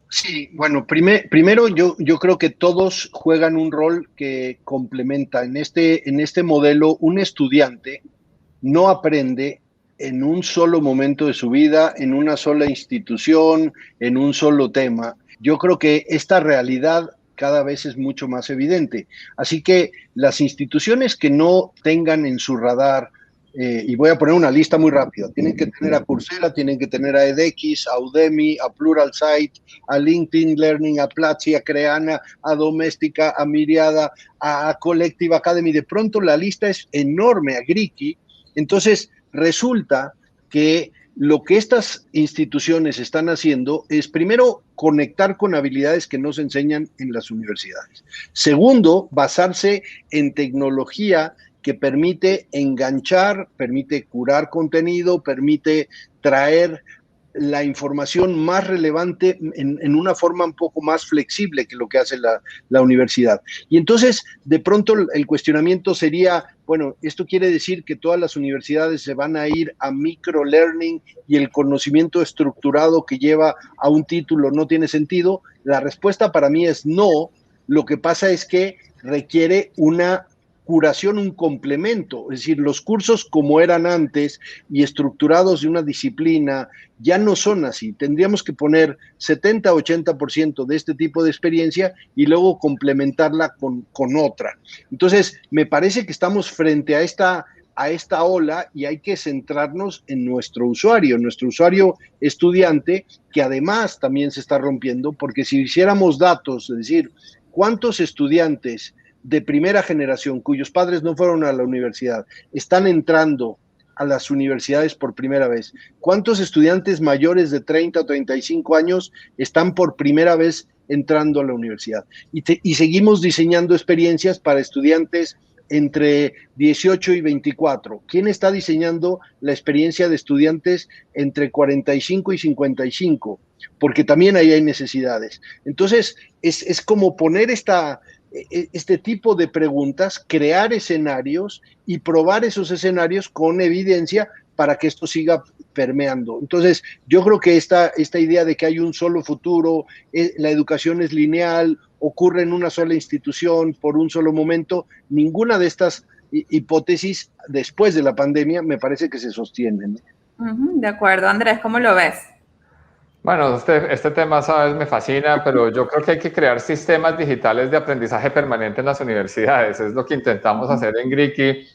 Sí, bueno, primero yo creo que todos juegan un rol que complementa. En este modelo, un estudiante no aprende en un solo momento de su vida, en una sola institución, en un solo tema. Yo creo que esta realidad cada vez es mucho más evidente. Así que las instituciones que no tengan en su radar, y voy a poner una lista muy rápida, tienen que tener a Coursera, tienen que tener a edX, a Udemy, a Pluralsight, a LinkedIn Learning, a Platzi, a Creana, a Doméstica, a Miriada, a Collective Academy. De pronto la lista es enorme, a Griki. Entonces resulta que lo que estas instituciones están haciendo es, primero, conectar con habilidades que no se enseñan en las universidades. Segundo, basarse en tecnología que permite enganchar, permite curar contenido, permite traer la información más relevante en una forma un poco más flexible que lo que hace la universidad. Y entonces, de pronto, el cuestionamiento sería, bueno, ¿esto quiere decir que todas las universidades se van a ir a microlearning y el conocimiento estructurado que lleva a un título no tiene sentido? La respuesta para mí es no. Lo que pasa es que requiere una curación, un complemento, es decir, los cursos como eran antes y estructurados de una disciplina ya no son así. Tendríamos que poner 70-80% de este tipo de experiencia y luego complementarla con otra. Entonces, me parece que estamos frente a esta ola y hay que centrarnos en nuestro usuario estudiante, que además también se está rompiendo, porque si hiciéramos datos, es decir, ¿cuántos estudiantes de primera generación cuyos padres no fueron a la universidad están entrando a las universidades por primera vez? ¿Cuántos estudiantes mayores de 30 o 35 años están por primera vez entrando a la universidad? Y seguimos diseñando experiencias para estudiantes entre 18 y 24. ¿Quién está diseñando la experiencia de estudiantes entre 45 y 55? Porque también ahí hay necesidades. Entonces, es como poner este tipo de preguntas, crear escenarios y probar esos escenarios con evidencia para que esto siga permeando. Entonces, yo creo que esta idea de que hay un solo futuro, la educación es lineal, ocurre en una sola institución por un solo momento, ninguna de estas hipótesis después de la pandemia me parece que se sostienen. De acuerdo. Andrés, ¿cómo lo ves? Bueno, este tema, sabes, me fascina, pero yo creo que hay que crear sistemas digitales de aprendizaje permanente en las universidades. Es lo que intentamos hacer en Griki.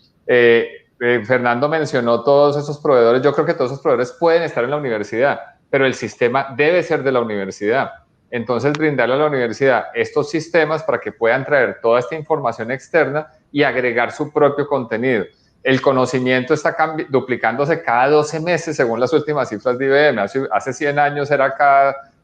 Fernando mencionó todos esos proveedores. Yo creo que todos esos proveedores pueden estar en la universidad, pero el sistema debe ser de la universidad. Entonces, brindarle a la universidad estos sistemas para que puedan traer toda esta información externa y agregar su propio contenido. El conocimiento está duplicándose cada 12 meses, según las últimas cifras de IBM. Hace 100 años era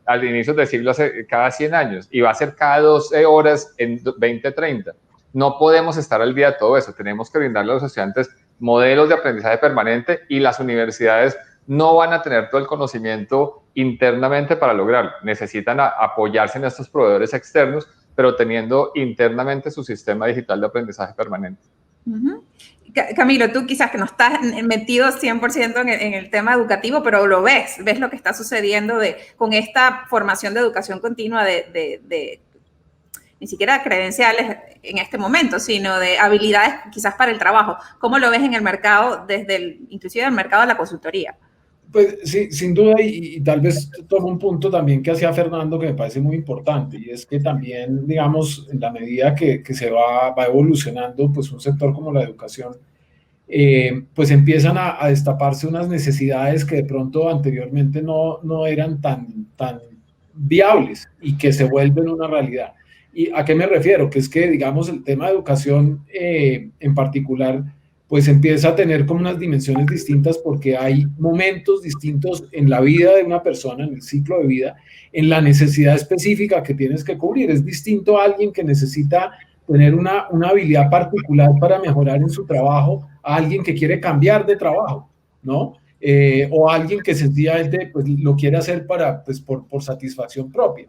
al inicio del siglo, cada 100 años, y va a ser cada 12 horas en 2030. No podemos estar al día de todo eso. Tenemos que brindarle a los estudiantes modelos de aprendizaje permanente, y las universidades no van a tener todo el conocimiento internamente para lograrlo. Necesitan apoyarse en estos proveedores externos, pero teniendo internamente su sistema digital de aprendizaje permanente. Camilo, tú quizás que no estás metido 100% en el tema educativo, pero lo ves lo que está sucediendo con esta formación de educación continua de ni siquiera credenciales en este momento, sino de habilidades quizás para el trabajo. ¿Cómo lo ves en el mercado, inclusive el mercado de la consultoría? Pues sí, sin duda, y tal vez tomo un punto también que hacía Fernando que me parece muy importante, y es que también, digamos, en la medida que se va evolucionando, pues un sector como la educación, pues empiezan a destaparse unas necesidades que de pronto anteriormente no eran tan viables y que se vuelven una realidad. ¿Y a qué me refiero? Que es que, digamos, el tema de educación en particular, pues empieza a tener como unas dimensiones distintas, porque hay momentos distintos en la vida de una persona, en el ciclo de vida, en la necesidad específica que tienes que cubrir. Es distinto a alguien que necesita tener una habilidad particular para mejorar en su trabajo, a alguien que quiere cambiar de trabajo, ¿no? O a alguien que sencillamente pues, lo quiere hacer por satisfacción propia.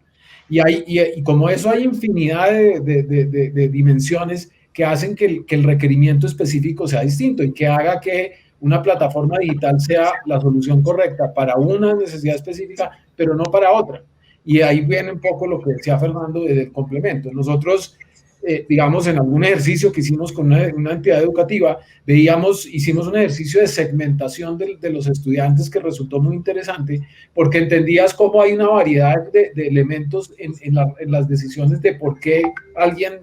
Y como eso hay infinidad de dimensiones que hacen que el requerimiento específico sea distinto y que haga que una plataforma digital sea la solución correcta para una necesidad específica, pero no para otra. Y ahí viene un poco lo que decía Fernando del complemento. Nosotros, digamos, en algún ejercicio que hicimos con una entidad educativa, hicimos un ejercicio de segmentación de los estudiantes que resultó muy interesante, porque entendías cómo hay una variedad de elementos en las decisiones de por qué alguien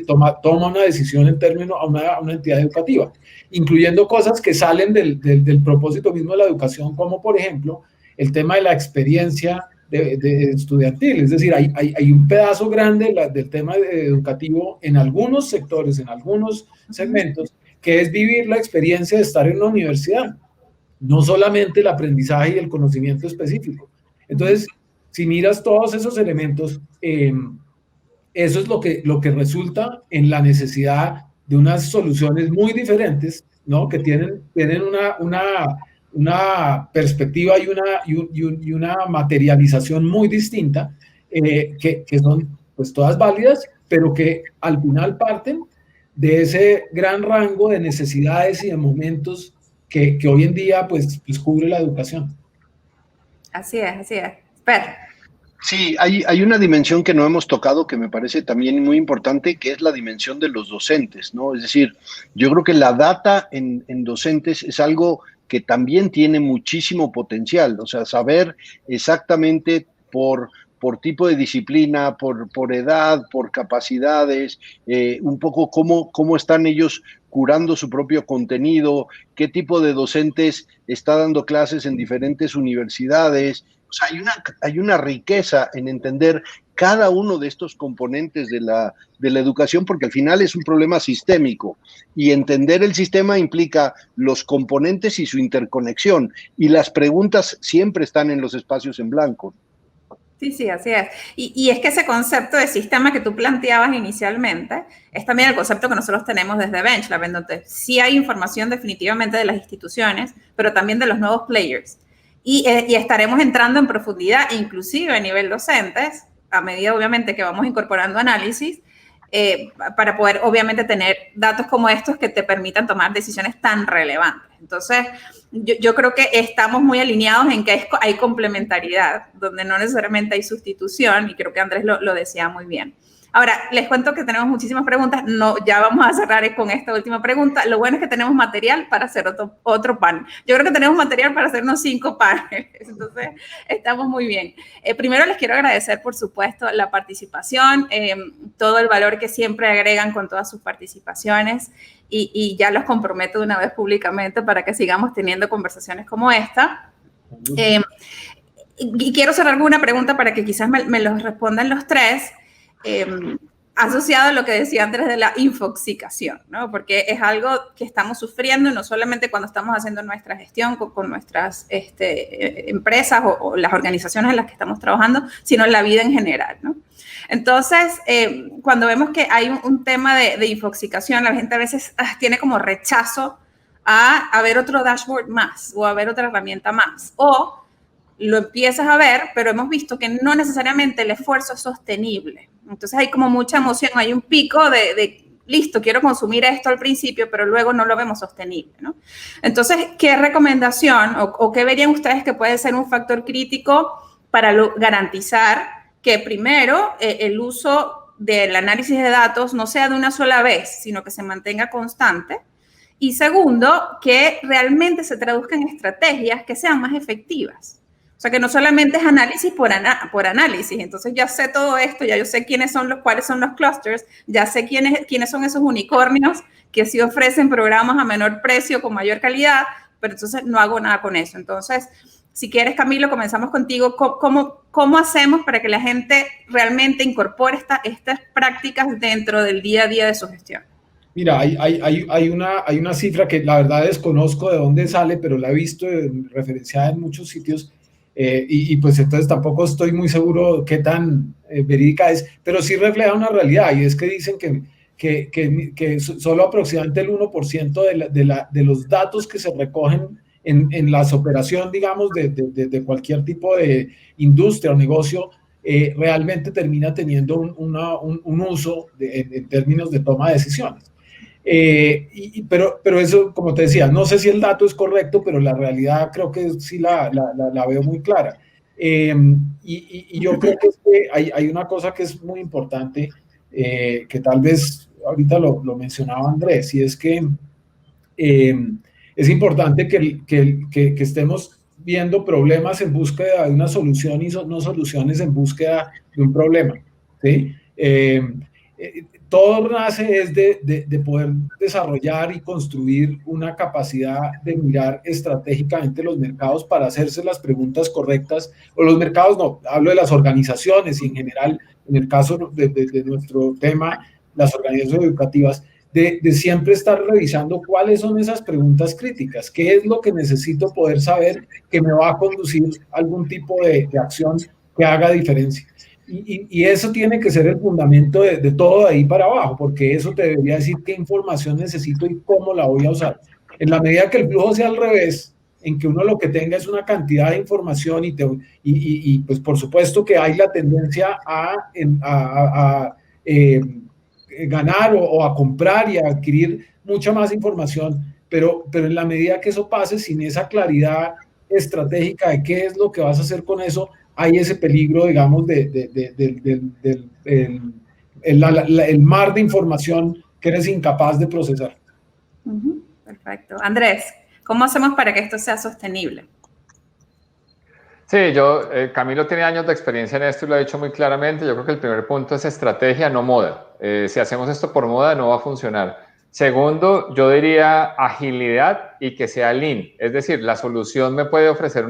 toma una decisión en términos a una entidad educativa, incluyendo cosas que salen del propósito mismo de la educación, como por ejemplo el tema de la experiencia de estudiantil. Es decir, hay un pedazo grande del tema educativo en algunos sectores, en algunos segmentos, que es vivir la experiencia de estar en una universidad, no solamente el aprendizaje y el conocimiento específico. Entonces, si miras todos esos elementos, eso es lo que resulta en la necesidad de unas soluciones muy diferentes, ¿no? Que tienen una perspectiva y una materialización muy distinta, que son pues todas válidas, pero que al final parten de ese gran rango de necesidades y de momentos que hoy en día pues cubre la educación. Así es. Per. Sí, hay una dimensión que no hemos tocado que me parece también muy importante, que es la dimensión de los docentes, ¿no? Es decir, yo creo que la data en docentes es algo que también tiene muchísimo potencial, o sea, saber exactamente por tipo de disciplina, por edad, por capacidades, un poco cómo están ellos curando su propio contenido, qué tipo de docentes está dando clases en diferentes universidades. O sea, hay una riqueza en entender cada uno de estos componentes de la educación, porque al final es un problema sistémico, y entender el sistema implica los componentes y su interconexión, y las preguntas siempre están en los espacios en blanco. Sí, así es. Y es que ese concepto de sistema que tú planteabas inicialmente es también el concepto que nosotros tenemos desde BenchLab, en donde sí hay información definitivamente de las instituciones, pero también de los nuevos players. Y estaremos entrando en profundidad, inclusive a nivel docentes, a medida obviamente que vamos incorporando análisis, para poder obviamente tener datos como estos que te permitan tomar decisiones tan relevantes. Entonces, yo creo que estamos muy alineados en que hay complementariedad, donde no necesariamente hay sustitución, y creo que Andrés lo decía muy bien. Ahora, les cuento que tenemos muchísimas preguntas. No, ya vamos a cerrar con esta última pregunta. Lo bueno es que tenemos material para hacer otro panel. Yo creo que tenemos material para hacernos 5 paneles. Entonces, estamos muy bien. Primero, les quiero agradecer, por supuesto, la participación, todo el valor que siempre agregan con todas sus participaciones. Y ya los comprometo de una vez públicamente para que sigamos teniendo conversaciones como esta. Y quiero cerrar con una pregunta para que quizás me los respondan los tres. Asociado a lo que decía antes de la infoxicación, ¿no? Porque es algo que estamos sufriendo no solamente cuando estamos haciendo nuestra gestión con nuestras empresas o las organizaciones en las que estamos trabajando, sino en la vida en general, ¿no? Entonces, cuando vemos que hay un tema de infoxicación, la gente a veces tiene como rechazo a ver otro dashboard más o a ver otra herramienta más, o lo empiezas a ver, pero hemos visto que no necesariamente el esfuerzo es sostenible. Entonces hay como mucha emoción, hay un pico de listo, quiero consumir esto al principio, pero luego no lo vemos sostenible, ¿no? Entonces, ¿qué recomendación o qué verían ustedes que puede ser un factor crítico para garantizar que primero el uso del análisis de datos no sea de una sola vez, sino que se mantenga constante? Y segundo, que realmente se traduzca en estrategias que sean más efectivas. O sea, que no solamente es análisis por análisis. Entonces, ya sé todo esto, ya yo sé cuáles son los clusters, ya sé quiénes son esos unicornios que sí ofrecen programas a menor precio, con mayor calidad, pero entonces no hago nada con eso. Entonces, si quieres, Camilo, comenzamos contigo. ¿Cómo hacemos para que la gente realmente incorpore estas prácticas dentro del día a día de su gestión? Mira, hay una cifra que la verdad desconozco de dónde sale, pero la he visto referenciada en muchos sitios. Y pues entonces tampoco estoy muy seguro qué tan verídica es, pero sí refleja una realidad, y es que dicen que solo aproximadamente el 1% de los datos que se recogen en las operaciones, digamos, de cualquier tipo de industria o negocio, realmente termina teniendo un uso en términos de toma de decisiones. Pero eso, como te decía, no sé si el dato es correcto, pero la realidad creo que sí la veo muy clara. Y yo creo que hay una cosa que es muy importante, que tal vez ahorita lo mencionaba Andrés, y es que es importante que estemos viendo problemas en búsqueda de una solución y no soluciones en búsqueda de un problema, ¿sí? Todo nace es de poder desarrollar y construir una capacidad de mirar estratégicamente los mercados para hacerse las preguntas correctas, o los mercados no, hablo de las organizaciones y en general, en el caso de nuestro tema, las organizaciones educativas, de siempre estar revisando cuáles son esas preguntas críticas, qué es lo que necesito poder saber que me va a conducir a algún tipo de acción que haga diferencia. Y eso tiene que ser el fundamento de todo de ahí para abajo, porque eso te debería decir qué información necesito y cómo la voy a usar. En la medida que el flujo sea al revés, en que uno lo que tenga es una cantidad de información y pues por supuesto que hay la tendencia a ganar o a comprar y a adquirir mucha más información, pero en la medida que eso pase sin esa claridad estratégica de qué es lo que vas a hacer con eso, hay ese peligro, digamos, el mar de información que eres incapaz de procesar. Perfecto. Andrés, ¿cómo hacemos para que esto sea sostenible? Sí, Camilo tiene años de experiencia en esto y lo ha dicho muy claramente. Yo creo que el primer punto es estrategia, no moda. Si hacemos esto por moda, no va a funcionar. Segundo, yo diría agilidad y que sea lean. Es decir, la solución me puede ofrecer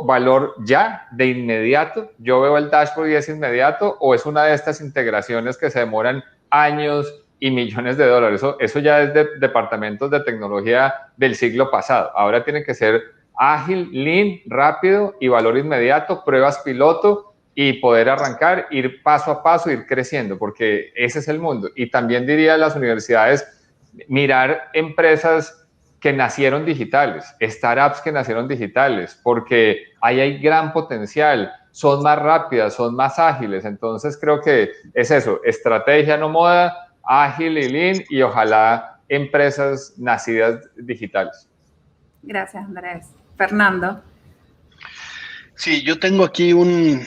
valor ya, de inmediato. Yo veo el dashboard y es inmediato, o es una de estas integraciones que se demoran años y millones de dólares. Eso ya es de departamentos de tecnología del siglo pasado. Ahora tiene que ser ágil, lean, rápido y valor inmediato, pruebas piloto y poder arrancar, ir paso a paso, ir creciendo, porque ese es el mundo. Y también diría a las universidades, mirar empresas que nacieron digitales, startups que nacieron digitales, porque ahí hay gran potencial, son más rápidas, son más ágiles. Entonces creo que es eso, estrategia no moda, ágil y lean, y ojalá empresas nacidas digitales. Gracias, Andrés. Fernando. Sí, yo tengo aquí un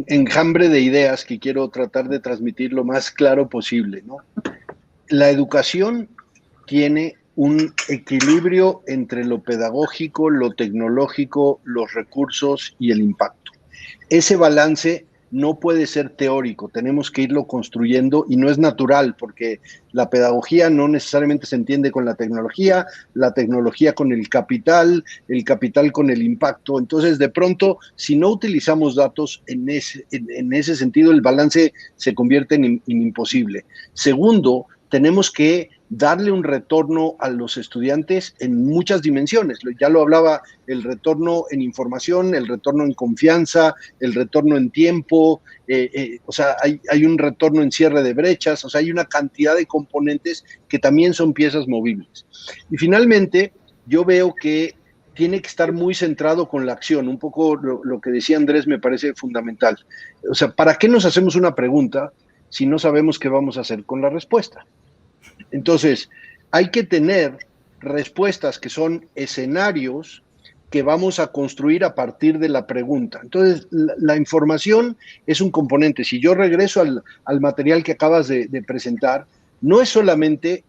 enjambre de ideas que quiero tratar de transmitir lo más claro posible, ¿no? La educación tiene un equilibrio entre lo pedagógico, lo tecnológico, los recursos y el impacto. Ese balance no puede ser teórico, tenemos que irlo construyendo y no es natural porque la pedagogía no necesariamente se entiende con la tecnología con el capital con el impacto. Entonces, de pronto, si no utilizamos datos en ese sentido, el balance se convierte en imposible. Segundo, tenemos que darle un retorno a los estudiantes en muchas dimensiones. Ya lo hablaba, el retorno en información, el retorno en confianza, el retorno en tiempo, o sea, hay un retorno en cierre de brechas, o sea, hay una cantidad de componentes que también son piezas movibles. Y finalmente, yo veo que tiene que estar muy centrado con la acción. Un poco lo que decía Andrés me parece fundamental. O sea, ¿para qué nos hacemos una pregunta si no sabemos qué vamos a hacer con la respuesta? Entonces, hay que tener respuestas que son escenarios que vamos a construir a partir de la pregunta. Entonces, la información es un componente. Si yo regreso al material que acabas de presentar, no es solamente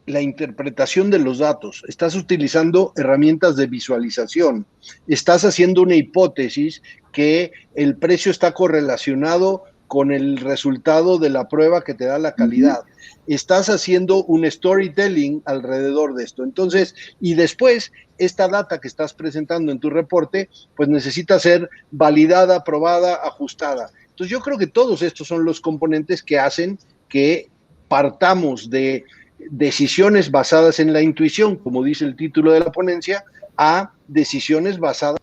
la interpretación de los datos, estás utilizando herramientas de visualización, estás haciendo una hipótesis que el precio está correlacionado con el resultado de la prueba que te da la calidad. Estás haciendo un storytelling alrededor de esto. Entonces, y después, esta data que estás presentando en tu reporte, pues necesita ser validada, aprobada, ajustada. Entonces, yo creo que todos estos son los componentes que hacen que partamos de decisiones basadas en la intuición, como dice el título de la ponencia, a decisiones basadas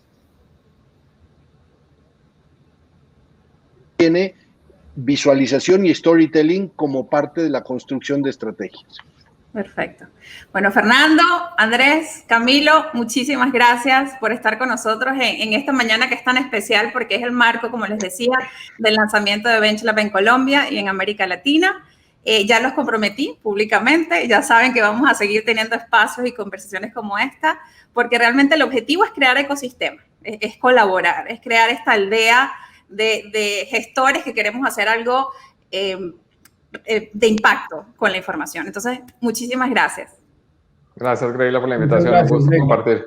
tiene visualización y storytelling como parte de la construcción de estrategias. Perfecto. Bueno, Fernando, Andrés, Camilo, muchísimas gracias por estar con nosotros en esta mañana que es tan especial porque es el marco, como les decía, del lanzamiento de BenchLab en Colombia y en América Latina. Ya los comprometí públicamente, ya saben que vamos a seguir teniendo espacios y conversaciones como esta, porque realmente el objetivo es crear ecosistemas, es colaborar, es crear esta aldea de gestores que queremos hacer algo de impacto con la información. Entonces, muchísimas gracias. Gracias, Greila, por la invitación. Gracias, Un gusto Greila. compartir.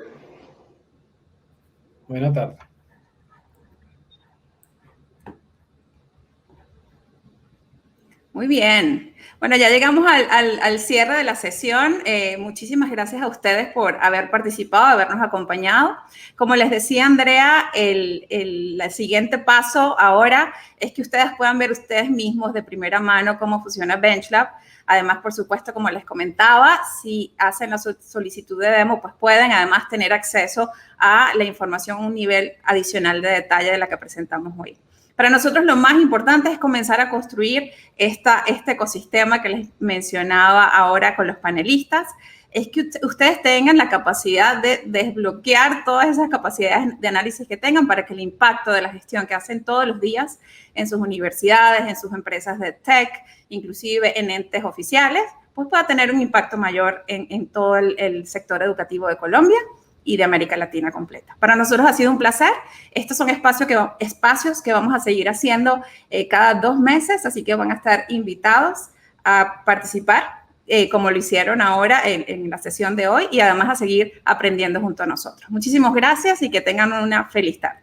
Buena tarde. Muy bien. Bueno, ya llegamos al cierre de la sesión. Muchísimas gracias a ustedes por haber participado, habernos acompañado. Como les decía Andrea, el siguiente paso ahora es que ustedes puedan ver ustedes mismos de primera mano cómo funciona BenchLab. Además, por supuesto, como les comentaba, si hacen la solicitud de demo, pues pueden además tener acceso a la información a un nivel adicional de detalle de la que presentamos hoy. Para nosotros lo más importante es comenzar a construir este ecosistema que les mencionaba ahora con los panelistas, es que ustedes tengan la capacidad de desbloquear todas esas capacidades de análisis que tengan para que el impacto de la gestión que hacen todos los días en sus universidades, en sus empresas de tech, inclusive en entes oficiales, pues pueda tener un impacto mayor en todo el sector educativo de Colombia y de América Latina completa. Para nosotros ha sido un placer. Estos son espacios que vamos a seguir haciendo cada 2 meses, así que van a estar invitados a participar, como lo hicieron ahora en la sesión de hoy, y además a seguir aprendiendo junto a nosotros. Muchísimas gracias y que tengan una feliz tarde.